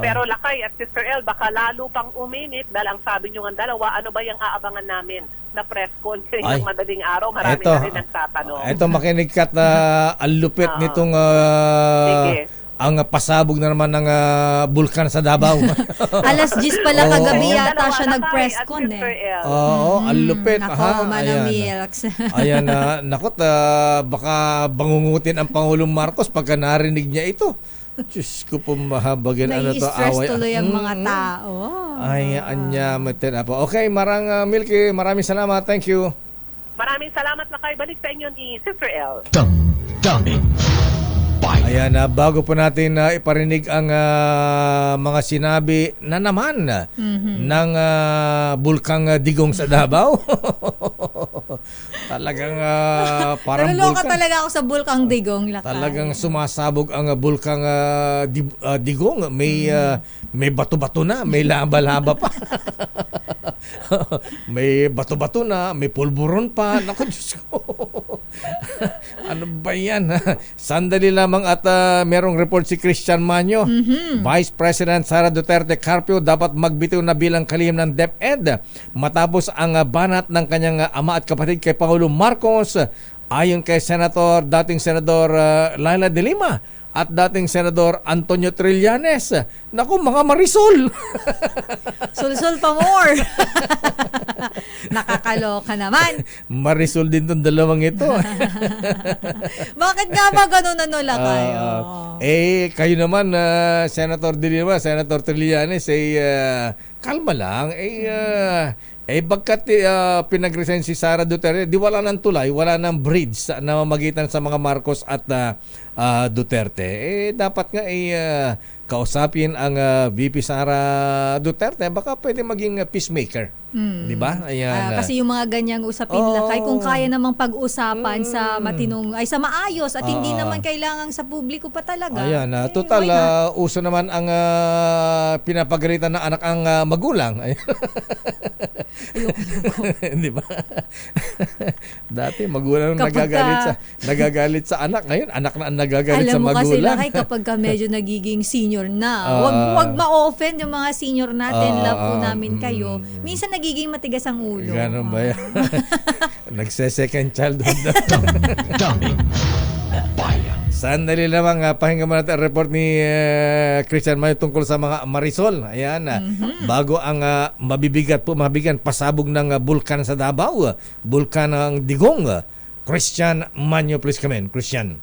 Pero Lakay at Sister L, baka lalo pang uminit dahil ang sabi nyo ng dalawa, ano ba yung aabangan namin na press conference ng madaling araw? Marami na rin nagtatanong. Ito makinig ka na ang lupit nitong ang pasabog na naman ng bulkan sa Davao. Alas 10 pala kagabi yata siya nag-press con ang lupit. Ayan, nakot, baka bangungutin ang Pangulong Marcos pagka narinig niya ito. Diyos ko po mahabagin. Nai-stress tuloy ang mga tao. Ay, anya, matin po. Okay, Milky, maraming salamat. Thank you. Maraming salamat na kayo. Balik sa inyo ni Sister L. Damdamin. Ayan, bago po natin iparinig ang mga sinabi na naman ng bulkang digong sa Davao. Talagang parang Naloloka talaga ako sa bulkang digong, Lakay. Talagang sumasabog ang bulkang digong. May bato-bato na, may laba-laba pa. May bato-bato na, may pulburon pa. Naku, Diyos ko. Ano ba yan? Sandali lamang at merong report si Christian Manyo. Vice President Sara Duterte Carpio dapat magbitiw na bilang kalihim ng DepEd matapos ang banat ng kanyang ama at kapatid kay Pangulong Marcos. Ayon kay dating Senador Laila de Lima at dating Senador Antonio Trillanes. Naku, mga Marisol! Sul-sul pa more! Nakakaloka naman. Marisol din tong dalawang ito. Bakit nga ba ganun Lakay? Kayo naman, Senator de Lima, Senator Trillanes, kalma lang. Bagkat pinag-resign si Sara Duterte, di wala nang tulay, wala nang bridge na mamagitan sa mga Marcos at Duterte. Dapat nga kausapin ang VP Sara Duterte, baka pwede maging peacemaker. Di ba? Ayan. Kasi yung mga ganyang usapin lakay, kung kaya namang pag-usapan sa matinong, ay sa maayos at hindi naman kailangan sa publiko pa talaga. Ayan, total, uso naman ang pinapagalitan ng anak ang magulang. Di ba? Dati magulang nagagalit sa anak, ngayon anak na ang nagagalit sa magulang. Alam mo kasi lakay, kapag medyo nagiging senior na, wag ma-offend yung mga senior natin, love po namin kayo. Minsan nagiging matigas ang ulo. Ganun ba yan? Nagse-second childhood na. Daming bayan. Sandali lamang, pakinggan mo natin ang report ni Christian Mayo tungkol sa mga Marisol. Ayan, bago ang mabibigan, pasabog ng bulkan sa Davao, bulkan ng Digong. Christian Mayo, please come in. Christian.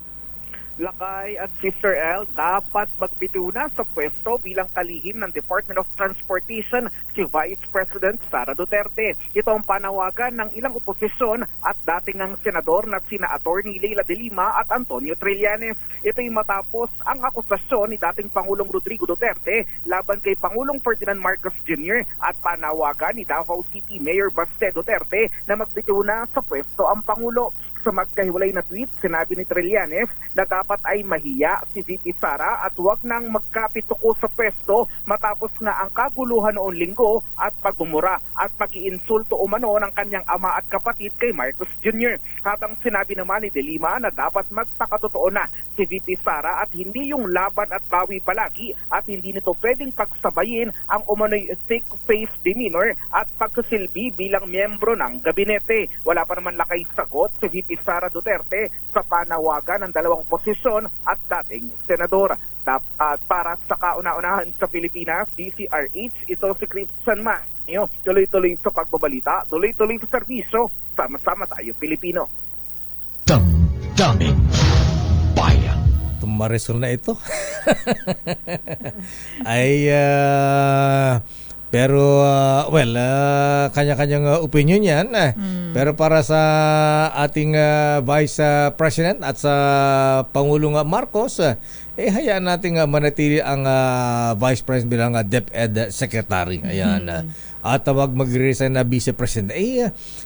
Lakay at Sister L, dapat magbitiw na sa pwesto bilang kalihim ng Department of Transportation si Vice President Sara Duterte. Ito ang panawagan ng ilang oposisyon at dating ng senador na sina Attorney Leila de Lima at Antonio Trillanes. Ito'y matapos ang akusasyon ni dating Pangulong Rodrigo Duterte laban kay Pangulong Ferdinand Marcos Jr. at panawagan ni Davao City Mayor Baste Duterte na magbitiw na sa pwesto ang Pangulo. Sa magkahiwalay na tweet, sinabi ni Trillanes na dapat ay mahiya si VP Sara at huwag nang magkapituko sa pwesto matapos nga ang kaguluhan noong linggo at pagmumura at pag-iinsulto umano ng kanyang ama at kapatid kay Marcos Jr. Habang sinabi naman ni De Lima na dapat magpakatotoo na si VP Sara at hindi yung laban at bawi palagi at hindi nito pwedeng pagsabayin ang umano'y thick face demeanor at pagsasilbi bilang miyembro ng gabinete. Wala pa naman lakay sagot si VP Sara Duterte sa panawagan ng dalawang posisyon at dating senador. Para sa kauna-unahan sa Pilipinas, DCRH, ito si Christian Mayo. Tuloy-tuloy sa pagbabalita, tuloy-tuloy sa serbisyo, sama-sama tayo Pilipino. Daming bayan. Marisol na ito. Ay, pero, kanya-kanyang opinion yan. Pero para sa ating Vice President at sa Pangulong Marcos, hayaan natin manatili ang Vice President bilang DepEd Secretary. Ayan. At wag mag-resign na Vice President.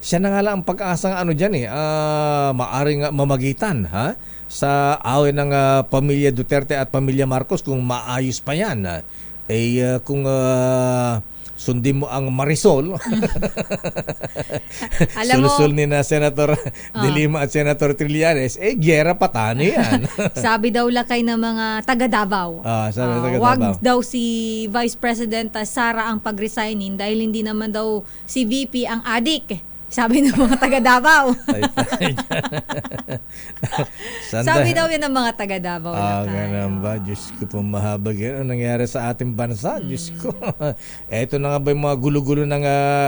Siya na nga lang ang pag-asang dyan maaring mamagitan sa away ng pamilya Duterte at pamilya Marcos kung maayos pa yan. Kung sundin mo ang Marisol, sul-sul ni na Senator De Lima at Senator Trillanes, gyera patano yan. Sabi daw lakay ng mga taga-Davao. Wag daw si Vice President Sara ang pag-resignin dahil hindi naman daw si VP ang adik. Sabi ng mga taga-Davao. Sabi daw yan ng mga taga-Davao. Ganun ba? Diyos ko po, mahabag yan. Ano nangyari sa ating bansa? Diyos ko. Eto na nga ba yung mga gulo-gulo ng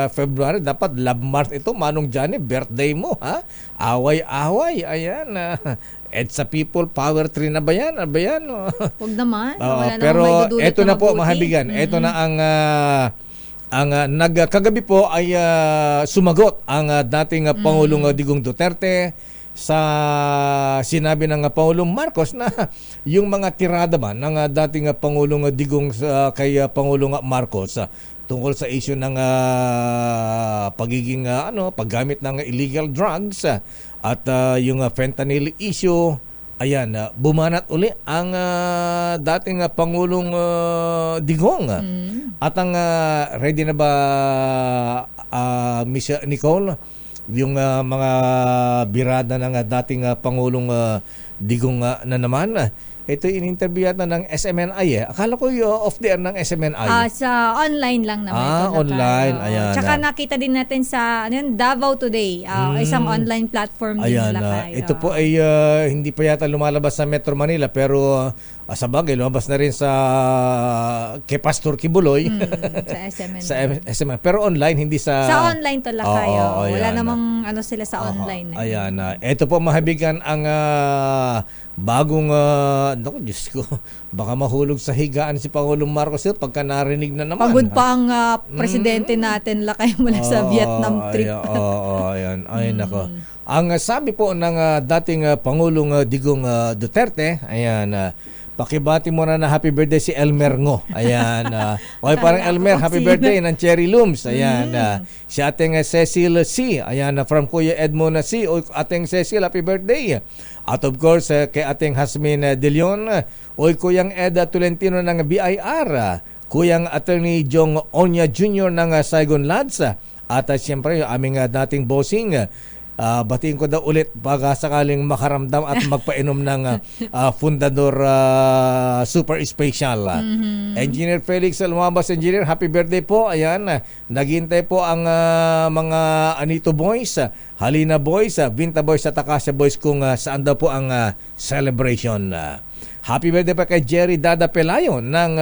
February? Dapat love month ito. Manong Johnny, birthday mo. Away-away. Ayan. EDSA People, Power Tree na ba yan? Huwag naman. Pero eto na po, mahabigan. Eto na ang kagabi po ay sumagot ang dating Pangulong Digong Duterte sa sinabi ng Pangulong Marcos na yung mga tirada ba ng dating Pangulong Digong kay Pangulong Marcos tungkol sa issue ng pagiging paggamit ng illegal drugs at yung fentanyl issue. Ayan, bumanat uli ang dating Pangulong Digong. At ang ready na ba, Miss Nicole, yung mga birada ng dating Pangulong Digong na naman? Ito in-interview yata ng SMNI Akala ko off the air ng SMNI. Sa online lang naman. Online. Ayan. Tsaka nakita din natin sa Davao Today, isang online platform din. Ayan. Ito po ay hindi pa yata lumalabas sa Metro Manila pero sa bagay, lumabas na rin sa kay Pastor Kibuloy. Sa SMN. Pero online, hindi sa... Sa online to kayo. Wala namang sila sa online. Ayan. Ito po mahabigan ang bagong... naku, Diyos ko. Baka mahulog sa higaan si Pangulong Marcos pagka narinig na naman. Pagod pa ang presidente natin lakay mula sa Vietnam trip. Ayan. Ay, nako. Ang sabi po ng dating Pangulong Digong Duterte, ayan, Pakibati mo na happy birthday si Elmer Ngo. Ayan. Okay, parang Elmer, happy birthday ng Cherry Looms. Ayan. Si ating Cecil C. Ayan, from Kuya Edmond C. O ating Cecil, happy birthday. At of course, kay ating Hasmin De Leon. O Kuyang Ed Tolentino ng BIR. Kuyang Attorney Jong Onya Jr. ng Saigon Lads. At siyempre, aming dating bossing. Batiin ko daw ulit baka sakaling makaramdam at magpainom ng Fundador Super Special. Engineer Felix Lumabas, Engineer, happy birthday po. Ayan, naghintay po ang mga Anito Boys, Halina Boys, Vinta Boys at Acacia Boys kung saan daw po ang celebration. Happy birthday pa kay Jerry Dada Pelayo ng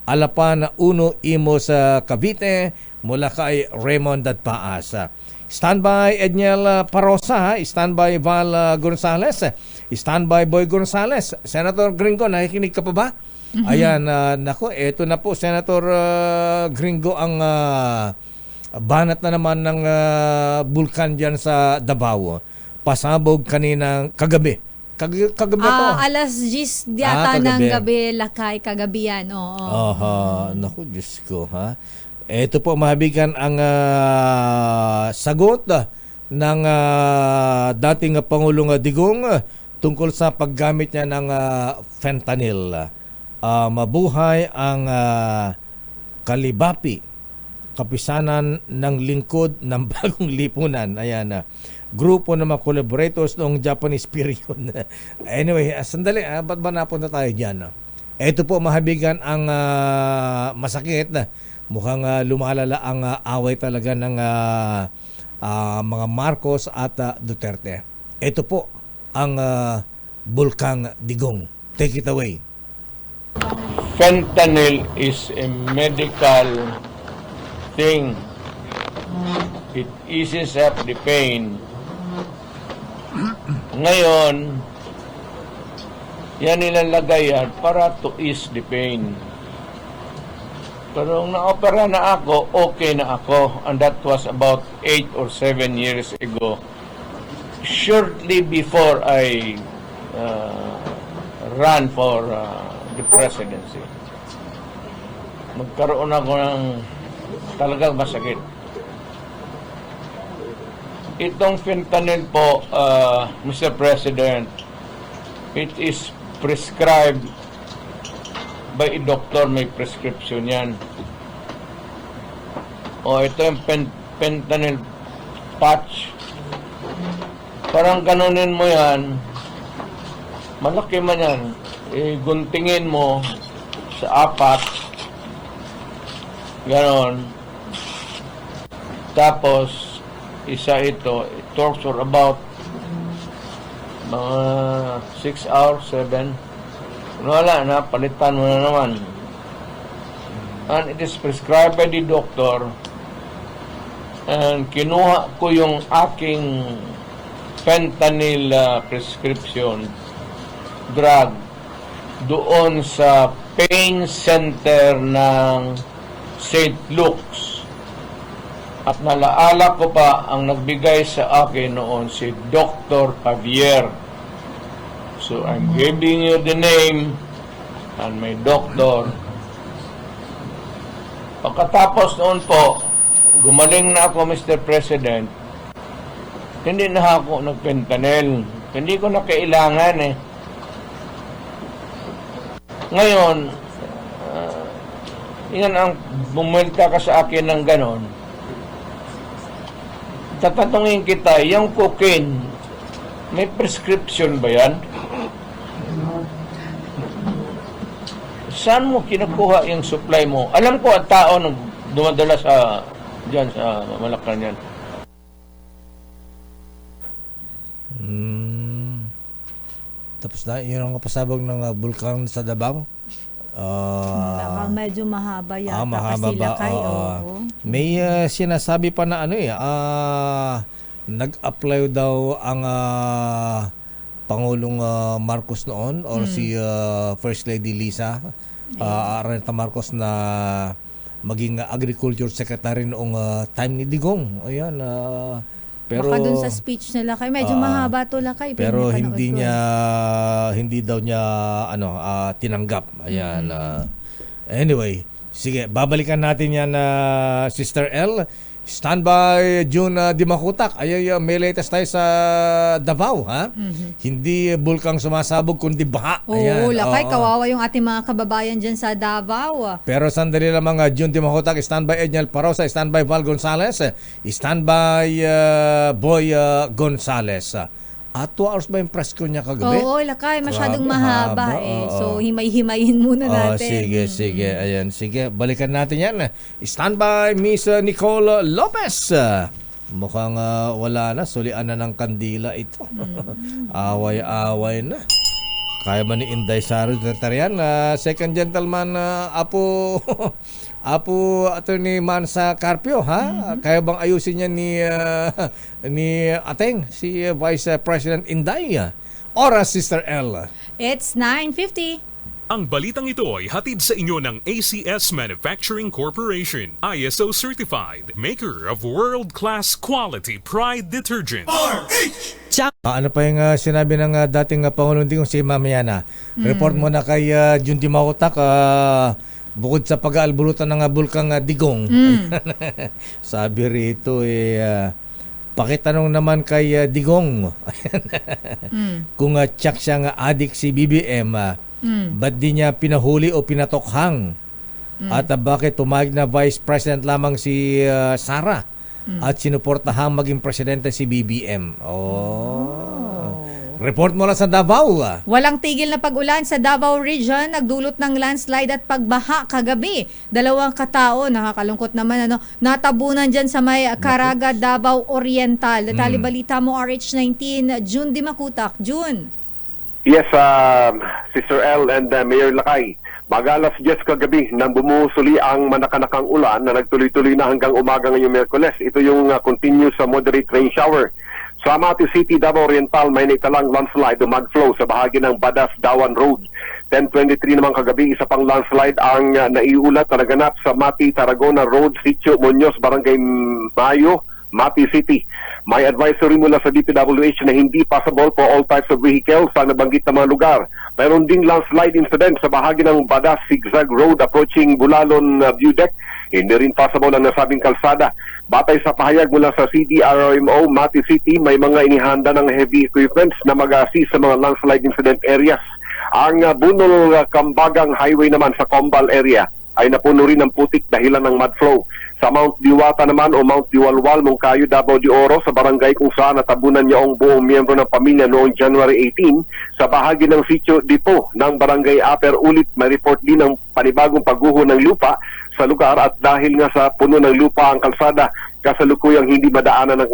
Alapan 1 Imos Cavite mula kay Raymond Dadpaas. Standby Edniel Parosa, standby Val Gonzales, standby Boy Gonzales. Senator Gringo, nakikinig ka pa ba? Ayan, nako, eto na po Senator Gringo ang banat na naman ng bulkan diyan sa Davao. Pasabog kaninang kagabi. Kagabi to. Alas 10 yata ng gabi, lakay kagabi yan. Naku, Diyos ko, ha? Ito po mahabigan ang sagot ng dating Pangulong Digong tungkol sa paggamit niya ng fentanyl. Mabuhay ang Kalibapi, kapisanan ng lingkod ng bagong lipunan. Ayan, grupo ng mga collaborators noong Japanese period. Anyway, sandali, ba't ba napunta tayo dyan? Ito po mahabigan ang masakit na mukhang lumalala ang away talaga ng mga Marcos at Duterte. Ito po ang Bulkang Digong. Take it away. Fentanyl is a medical thing. It eases up the pain. Ngayon, yan nilalagay yan para to ease the pain. Pero nung na-opera na ako, okay na ako. And that was about 8 or 7 years ago. Shortly before I ran for the presidency. Magkaroon ako ng talagang masakit. Itong fentanyl po, Mr. President, it is prescribed by a doctor, may prescription yan. O ito yung fentanyl patch. Parang ganunin mo yan, malaki man yan, guntingin mo sa 4, ganon. Tapos, isa ito, it talks for about mga 6 hours, 7. Wala na, palitan mo na naman. And it is prescribed by the doctor. And kinuha ko yung aking fentanyl prescription drug doon sa pain center ng St. Luke's. At nalaala ko pa ang nagbigay sa akin noon si Dr. Javier. So I'm giving you the name and my doctor. Pagkatapos noon po, gumaling na ako, Mr. President. Hindi na ako nag-fentanyl. Hindi ko na kailangan eh. Ngayon, yan ang bumulta ka sa akin ng ganon. Tatatungin kita, yung cocaine, may prescription ba yan? Saan mo kinukuha yung supply mo? Alam ko ang tao nang dumadala sa dyan sa Malacanang yan. Tapos na, yun ang pasabog ng bulkan sa Davao. Baka medyo mahaba yata mahaba kasi lakay. May sinasabi pa na nag-apply daw ang Pangulong Marcos noon or si First Lady Lisa Araneta Marcos na maging Agriculture Secretary noong time ni Digong. Ayan, Pero, baka dun sa speech nila kay medyo mahaba to Lakay. Pero pinapanood hindi daw niya tinanggap. Ayan. Anyway, sige, babalikan natin yan Sister L. Standby June Dimakutak. Ay may latest tayo sa Davao, ha? Hindi bulkang sumasabog kundi baha. Oo, Lakay, kawawa yung ating mga kababayan dyan sa Davao. Pero sandali lang mga June Dimakutak, standby Edniel Parosa, standby Val Gonzales, standby Boy Gonzales. 2 hours ba yung press ko niya kagabi? Oo, Lakay, masyadong Grabe, mahaba So, himay-himayin muna natin. Sige. Ayan, sige. Balikan natin yan. Standby Miss Nicole Lopez. Mukhang wala na. Sulian na ng kandila ito. Away-away na. Kaya ba ni Inday Saro Duterte? Second gentleman, Apo Attorney Mansa Carpio, ha? Kaya bang ayusin niya ni Ateng, si Vice President Inday? Oras, Sister L. It's 9:50. Ang balitang ito ay hatid sa inyo ng ACS Manufacturing Corporation, ISO certified, maker of world-class quality Pride detergent. Ano pa yung sinabi ng dating Pangulong Digong si Mamayana? Report mo na kay June Dimakutak, bukod sa pag-aalburutan ng bulkang Digong. Sabi rito pakitanong naman kay Digong kung tsak siyang adik si BBM, ba't di niya pinahuli o pinatokhang? At bakit pumayag na Vice President lamang si Sara at sinuportahang maging presidente si BBM? Report mo lang sa Davao. Walang tigil na pag-ulan sa Davao Region, nagdulot ng landslide at pagbaha kagabi. 2 katao, nakakalungkot naman, natabunan dyan sa may Caraga, Davao Oriental. Detalye balita mo, RH19, June Dimakutak. June. Yes, Sister L and Mayor Lakay. Mag-alas 10 kagabi nang bumusuli ang manakanakang ulan na nagtuloy-tuloy na hanggang umaga ngayong Miyerkules. Ito yung continuous moderate rain shower. Sa Amati City, Davao Oriental, may naitalang landslide o mudflow sa bahagi ng Badas-Dawan Road. 10:23 naman kagabi, isa pang landslide ang naiulat na naganap sa Mati-Tarragona Road, Sitio Muñoz, Barangay Mayo, Mati City. May advisory mula sa DPWH na hindi passable for all types of vehicles sa nabanggit na mga lugar. Mayroon ding landslide incident sa bahagi ng Badas Zigzag Road approaching Bulalon View Deck. Hindi rin passable ang nasabing kalsada. Batay sa pahayag mula sa CDRMO Mati City, may mga inihanda ng heavy equipments na mag-assist sa mga landslide incident areas. Ang Bunol Kambagang Highway naman sa Combal area ay napuno rin ng putik dahilan ng mudflow. Sa Mount Diwata naman o Mount Diwalwal, Moncayo, Davao de Oro, sa barangay kung saan natabunan niya ang buong miyembro ng pamilya noong January 18, sa bahagi ng Sitio Dipo ng barangay Aper Ulit, may report din ng panibagong pagguho ng lupa sa lugar at dahil nga sa puno ng lupa ang kalsada, kasalukuyang hindi madaanan ng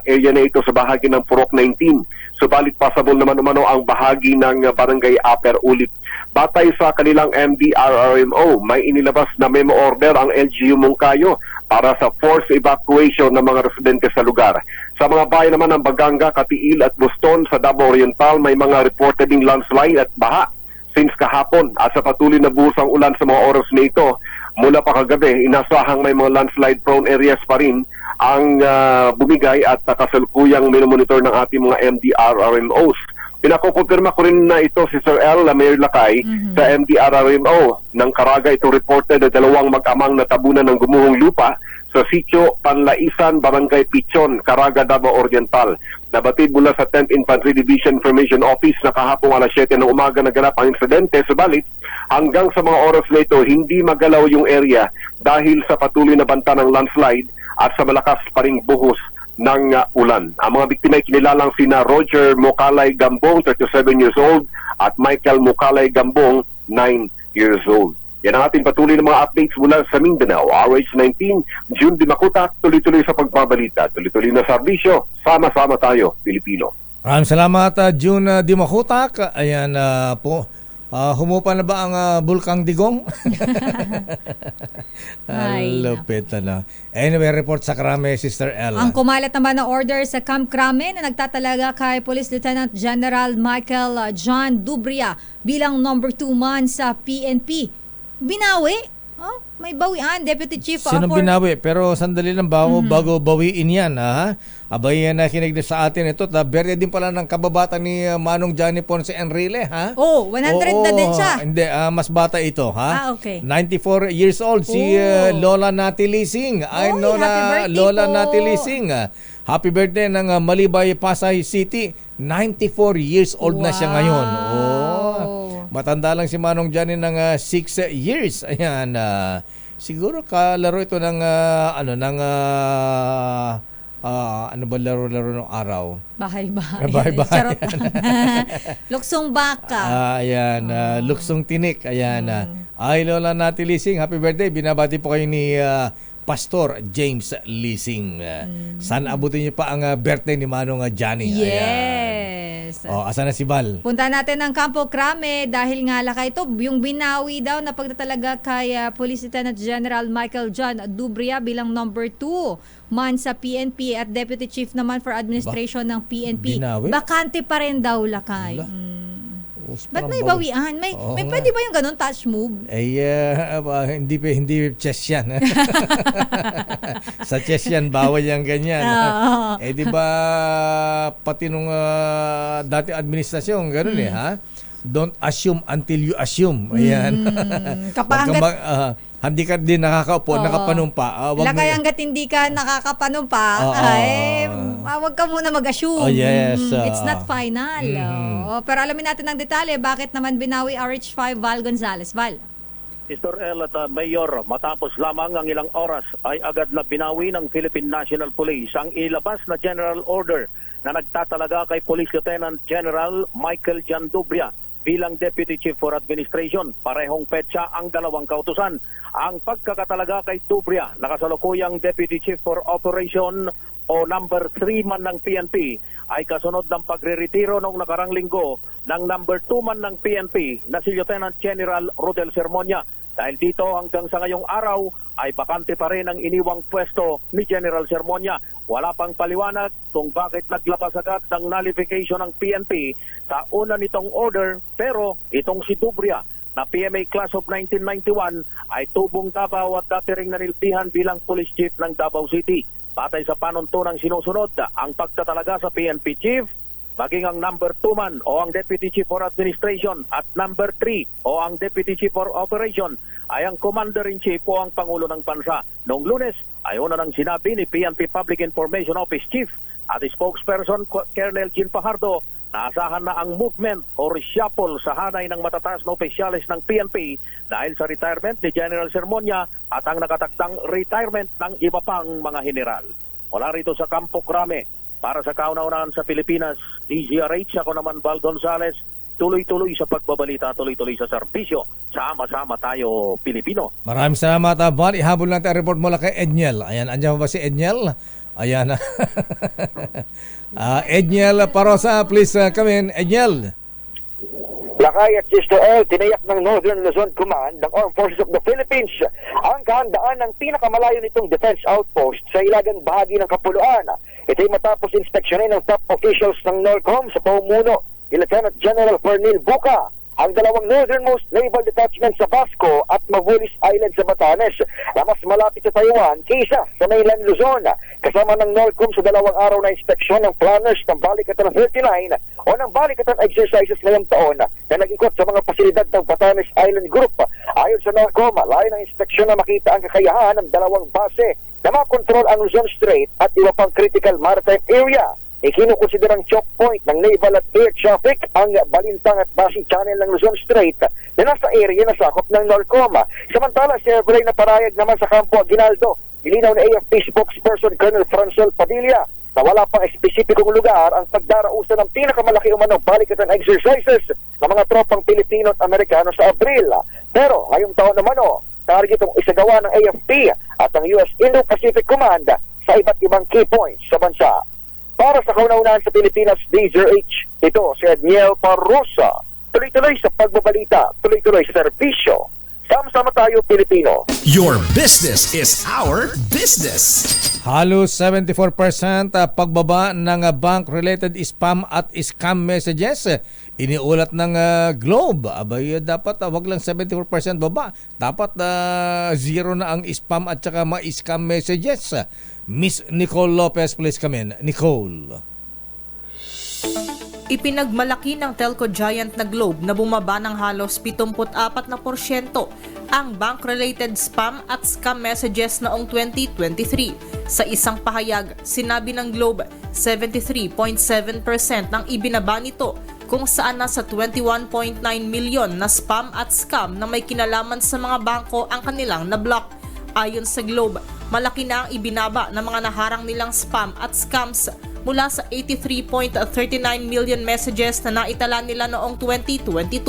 area na ito sa bahagi ng Purok 19. Subalit passable naman umano ang bahagi ng barangay Aper Ulit. Batay sa kanilang MDRRMO, may inilabas na memo order ang LGU Moncayo para sa forced evacuation ng mga residente sa lugar. Sa mga bayan naman ng Baganga, Katiil at Buston sa Davao Oriental, may mga reported ding landslide at baha since kahapon at sa patuloy na buhos ang ulan sa mga oras na ito. Mula pa kagabi, inasahang may mga landslide prone areas pa rin ang bumigay at kasalukuyang minomonitor ng ating mga MDRRMOs. Pinakukumpirma ko rin na ito si Sir L. Mayor Lakay sa MDRRMO ng Caraga. Ito reported na 2 mag-amang natabunan ng gumuhong lupa sa Sitio Panlaisan, Barangay Pichon, Caraga, Davao Oriental. Nabatid mula sa 10th Infantry Division Information Office na kahapong alas 7 ng umaga naganap ang insidente. Subalit, hanggang sa mga oras na ito, hindi magalaw yung area dahil sa patuloy na banta ng landslide at sa malakas pa ring buhos ng ulan. Ang mga biktima ay kinilalang sina Roger Mukalay Gambong, 37 years old, at Michael Mukalay Gambong, 9 years old. Yan ang ating patuloy ng mga updates mula sa Mindanao. RH19, June Dimakutak, tuloy-tuloy sa pagbabalita. Tuloy-tuloy na serbisyo. Sama-sama tayo, Pilipino. Maraming salamat, June Dimakutak. Ayan po. Humupa na ba ang bulkang Digong? Lupit na. Anyway, report sa Krame, Sister Ella. Ang kumalat naman na order sa Camp Krame na nagtatalaga kay Police Lieutenant General Michael John Dubria bilang number 2 man sa PNP. Binawi? may bawian, Deputy Chief. Sinong binawi? Pero sandali lang bago bawiin yan, ha? Abay, nakinig na sa atin ito. Birthday din pala ng kababata ni Manong Johnny Ponce Enrile, ha? 100 na din siya. Hindi, mas bata ito, ha? Okay. 94 years old, si Lola Nati Lising. Ay, Lola Nati Lising. Happy birthday ng Malibay, Pasay City. 94 years old na siya ngayon. Matanda lang si Manong Johnny ng 6 years. Ayan, siguro kalaro ito ng ano ba laro ng araw? Bahay-bahay. Charot lang. Luksong baka. Ayan, luksong tinik. Ayan. Ay, Lola Nati Lising, happy birthday. Binabati po kayo ni Pastor James Lising. Sana abutin niyo pa ang birthday ni Manong Johnny. Yes. Asa na si Val? Punta natin ng Campo Crame dahil nga laka ito, yung binawi daw na pagtatalaga kay Police Lieutenant General Michael John Dubria bilang number 2 man sa PNP at Deputy Chief naman for Administration ng PNP. Binawi? Bakante pa rin daw lakay. Ba't may bawian? May pwede ba yung ganun touch move? Hindi chess yan. Sa chess yan, bawal yung ganyan. Di ba pati nung dati administrasyon, ganun ha? Don't assume until you assume. Ayan. Hindi ka din nakapanumpa. Kaya hanggat hindi ka nakakapanumpa, wag ka muna mag-assume. It's not final. Pero alamin natin ang detalye, bakit naman binawi RH5 Val Gonzales. Val. Mr. L at Mayor, matapos lamang ang ilang oras ay agad na binawi ng Philippine National Police ang ilabas na General Order na nagtatalaga kay Police Lieutenant General Michael John Dubria bilang Deputy Chief for Administration. Parehong petsa ang dalawang kautusan. Ang pagkakatalaga kay Dubria, nakasalukuyang Deputy Chief for Operation o number 3 man ng PNP, ay kasunod ng pagre-retiro noong nakarang linggo ng number 2 man ng PNP na si Lieutenant General Rodel Sermonia. Dahil dito hanggang sa ngayong araw ay bakante pa rin ang iniwang pwesto ni General Sermonia. Wala pang paliwanag kung bakit naglabas agad ng nullification ng PNP sa una nitong order, pero itong si Dubria na PMA Class of 1991 ay tubong Davao at dati ring nanilbihan bilang Police Chief ng Davao City. Batay sa panuntunang sinusunod, ang pagtatalaga sa PNP Chief, maging ang number 2 man o ang Deputy Chief for Administration at number 3 o ang Deputy Chief for Operation ay ang Commander-in-Chief o ang Pangulo ng Bansa. Noong Lunes ay una nang sinabi ni PNP Public Information Office Chief at spokesperson Colonel Jean Fajardo na asahan na ang movement o reshuffle sa hanay ng matataas na opisyalis ng PNP dahil sa retirement ni General Sermonia at ang nakatakdang retirement ng iba pang mga general. Mula rito sa Campo Crame, para sa kauna-unahan sa Pilipinas, DZRH, ako naman Val Gonzales, tuloy-tuloy sa pagbabalita, tuloy-tuloy sa serbisyo. Sama-sama tayo, Pilipino. Maraming salamat, Val. Ihabol natin ang report mula kay Edniel. Ayan, andyan ba si Edniel? Ayan. Edniel Parosa, please come in. Edniel. Lakay at Sister L, tinayak ng Northern Luzon Command ng Armed Forces of the Philippines ang kahandaan ng pinakamalayo nitong defense outpost sa ilagang bahagi ng Kapuluan. Ito ay matapos inspeksyonin ng top officials ng NORCOM sa pamumuno ni Lieutenant General Fernil Buca ang dalawang northernmost naval detachment sa Basco at Mavulis Island sa Batanes na mas malapit sa Taiwan kaysa sa mainland Luzon. Kasama ng NORCOM sa dalawang araw na inspeksyon ng planners ng Balikatan 39 o ng Balikatan exercises ngayong taon na nag-ikot sa mga pasilidad ng Batanes Island Group. Ayon sa NORCOM, layo ng inspeksyon na makita ang kakayahan ng dalawang base na makontrol ang Luzon Strait at iba pang critical maritime area. Ikinukonsiderang choke point ng naval at air traffic ang Balintang at Basi Channel ng Luzon Strait na nasa area na sakop ng NORCOM. Samantala, Chevrolet na parayag naman sa Campo Aguinaldo, nilinaw na AFP spokesperson Colonel Francel Padilla na wala pang espesipikong lugar ang pagdarausan ng pinakamalaki umanong balikatan exercises ng mga tropang Pilipino at Amerikano sa Abril. Pero ngayong taon naman target itong isagawa ng AFP at ang US Indo-Pacific Command sa iba't ibang key points sa bansa. Para sa kauna-unahan sa Pilipinas, DZRH, ito si Edniel Parrosa. Tuloy-tuloy sa pagbabalita, tuloy-tuloy sa serbisyo. Sama-sama tayo, Pilipino. Your business is our business. Halos 74% pagbaba ng bank-related spam at scam messages. Iniulat ng Globe. Abay, dapat wag lang 74% baba. Dapat zero na ang spam at saka mga scam messages. Miss Nicole Lopez, please come in. Nicole. Ipinagmalaki ng telco giant na Globe na bumaba ng halos 74% ang bank-related spam at scam messages noong 2023. Sa isang pahayag, sinabi ng Globe, 73.7% ang ibinaba nito kung saan nasa 21.9 milyon na spam at scam na may kinalaman sa mga bangko ang kanilang na-block. Ayon sa Globe, malaki na ang ibinaba ng mga naharang nilang spam at scams mula sa 83.39 million messages na naitala nila noong 2022.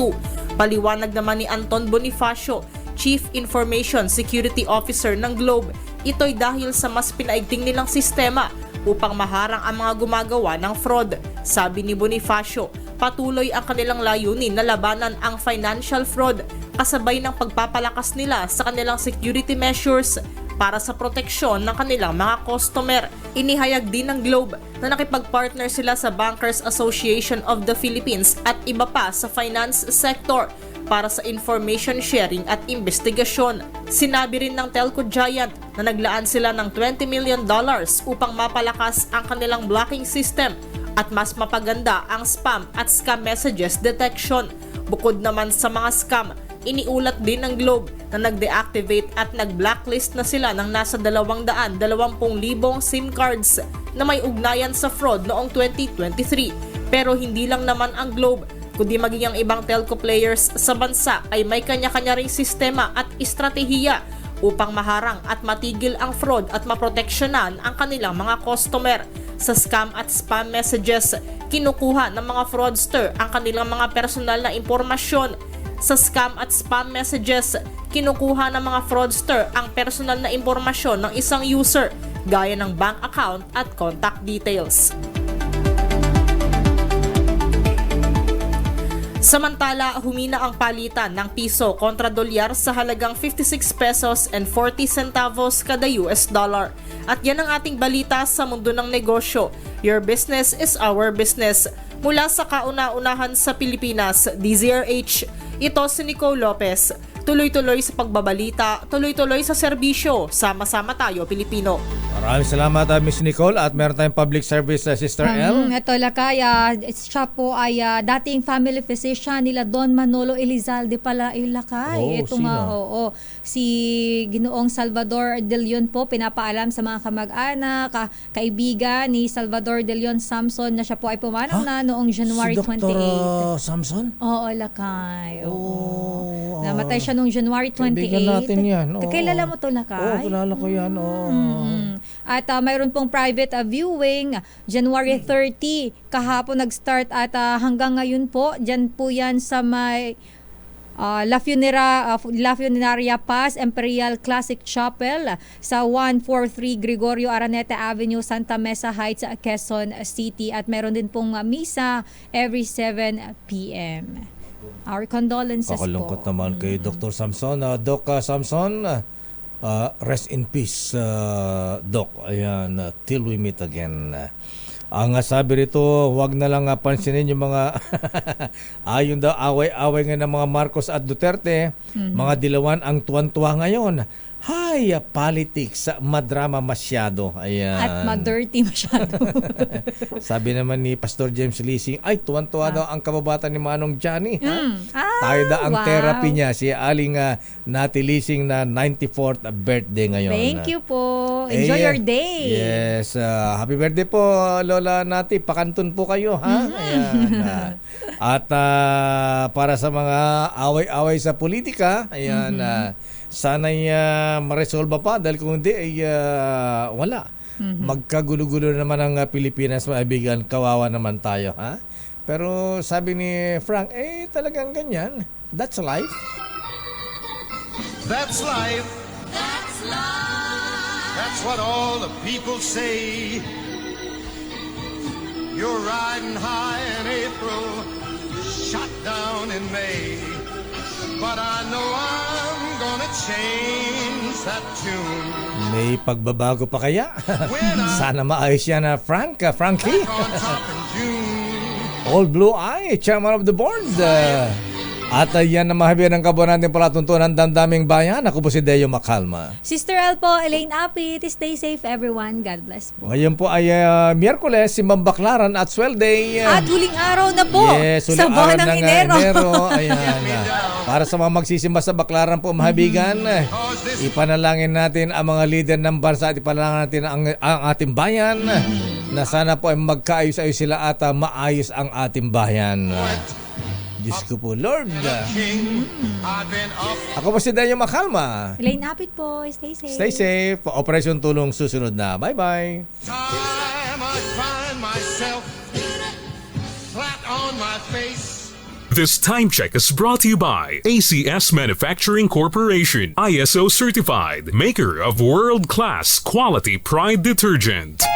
Paliwanag naman ni Anton Bonifacio, Chief Information Security Officer ng Globe, ito'y dahil sa mas pinaigting nilang sistema upang maharang ang mga gumagawa ng fraud. Sabi ni Bonifacio, patuloy ang kanilang layunin na labanan ang financial fraud kasabay ng pagpapalakas nila sa kanilang security measures para sa proteksyon ng kanilang mga customer. Inihayag din ng Globe na nakipag-partner sila sa Bankers Association of the Philippines at iba pa sa finance sector para sa information sharing at investigasyon. Sinabi rin ng telco giant na naglaan sila ng $20 million upang mapalakas ang kanilang blocking system at mas mapaganda ang spam at scam messages detection. Bukod naman sa mga scam, iniulat din ng Globe na nag-deactivate at nag-blacklist na sila ng nasa 220,000 SIM cards na may ugnayan sa fraud noong 2023. Pero hindi lang naman ang Globe, kundi maging ang ibang telco players sa bansa ay may kanya-kanya ring sistema at estratehiya upang maharang at matigil ang fraud at maproteksyonan ang kanilang mga customer. Sa scam at spam messages, kinukuha ng mga fraudster ang kanilang mga personal na impormasyon. Sa scam at spam messages, kinukuha ng mga fraudster ang personal na impormasyon ng isang user gaya ng bank account at contact details. Samantala, humina ang palitan ng piso kontra dolyar sa halagang 56 pesos and 40 centavos kada US dollar. At yan ang ating balita sa mundo ng negosyo. Your business is our business. Mula sa kauna-unahan sa Pilipinas, DZRH, ito si Nicole Lopez. Tuloy-tuloy sa pagbabalita, tuloy-tuloy sa serbisyo. Sama-sama tayo, Pilipino. Maraming salamat, Miss Nicole. At meron tayong public service, Sister L. Ito, Lakay, siya po ay dating family physician nila Don Manolo Elizalde pala, Lakay. Ito sino? nga, si Ginoong Salvador De Leon po, pinapaalam sa mga kamag-anak, kaibigan ni Salvador De Leon Samson na siya po ay pumanang na noong January Si 28. Dr. Samson? Oo, Lakay. Namatay siya noong January 28. Kaibigan natin yan. Kilala mo to, Lakay? Kilala ko yan. At mayroon pong private viewing January 30. Kahapon nag-start at hanggang ngayon po, dyan po yan sa may La Funeraria Paz Imperial Classic Chapel sa 143 Gregorio Araneta Avenue, Santa Mesa Heights, Quezon City. At meron din pong misa every 7 p.m. Our condolences Pakalungkot po. naman kay Dr. Samson. Doc Samson, rest in peace, Doc. Ayan, till we meet again. Ang sabi rito, huwag na lang pansinin yung mga ayon daw away-away nga ng mga Marcos at Duterte. Mga dilawan ang tuwan-tuwa ngayon. Hay, politics, madrama masyado. Ayan. At ma-dirty masyado. Sabi naman ni Pastor James Leasing, ay tuwan-tuwa daw ang kababatan ni Manong Johnny. Tayo daw ang therapy niya. Si Aling Nati Leasing na 94th birthday ngayon. Thank you po. Enjoy your day. Yes. Happy birthday po, Lola Nati. Pakantun po kayo. Ayan. At para sa mga away-away sa politika, ayan, sana'y maresolba pa dahil kung hindi ay wala. Magkagulo-gulo naman ang Pilipinas, maibigan, kawawa naman tayo, ha? Pero sabi ni Frank, talagang ganyan. That's life. That's life. That's life. That's what all the people say. You're riding high in April, shot down in May. But I know I'm gonna change that tune. May pagbabago pa kaya? Sana maayos yan na Frankie. Old Blue Eye, Chairman of the Board. At yan na mahabian ng kabuuan natin palatuntunan ng damdaming bayan. Ako po si Deo Macalma. Sister L po, Elaine Apit. Stay safe everyone. God bless po. Ngayon po ay Miyerkules, Simbang Baklaran at Swell Day. At huling araw na po. Yes, huling sa buwan araw ng Enero. Ayan. Para sa mga magsisimba sa Baklaran po, mahabigan, ipanalangin natin ang mga leader ng bansa at ipanalangin natin ang ating bayan na sana po ay magkaayos-ayos sila at maayos ang ating bayan. Diyos ko po, Lord. Ako po si Deo Macalma. Elaine Apit po. Stay safe. Stay safe. Operation Tulong susunod na. Bye-bye. Time I find myself flat on my face. This time check is brought to you by ACS Manufacturing Corporation, ISO certified, maker of world-class quality Pride detergent.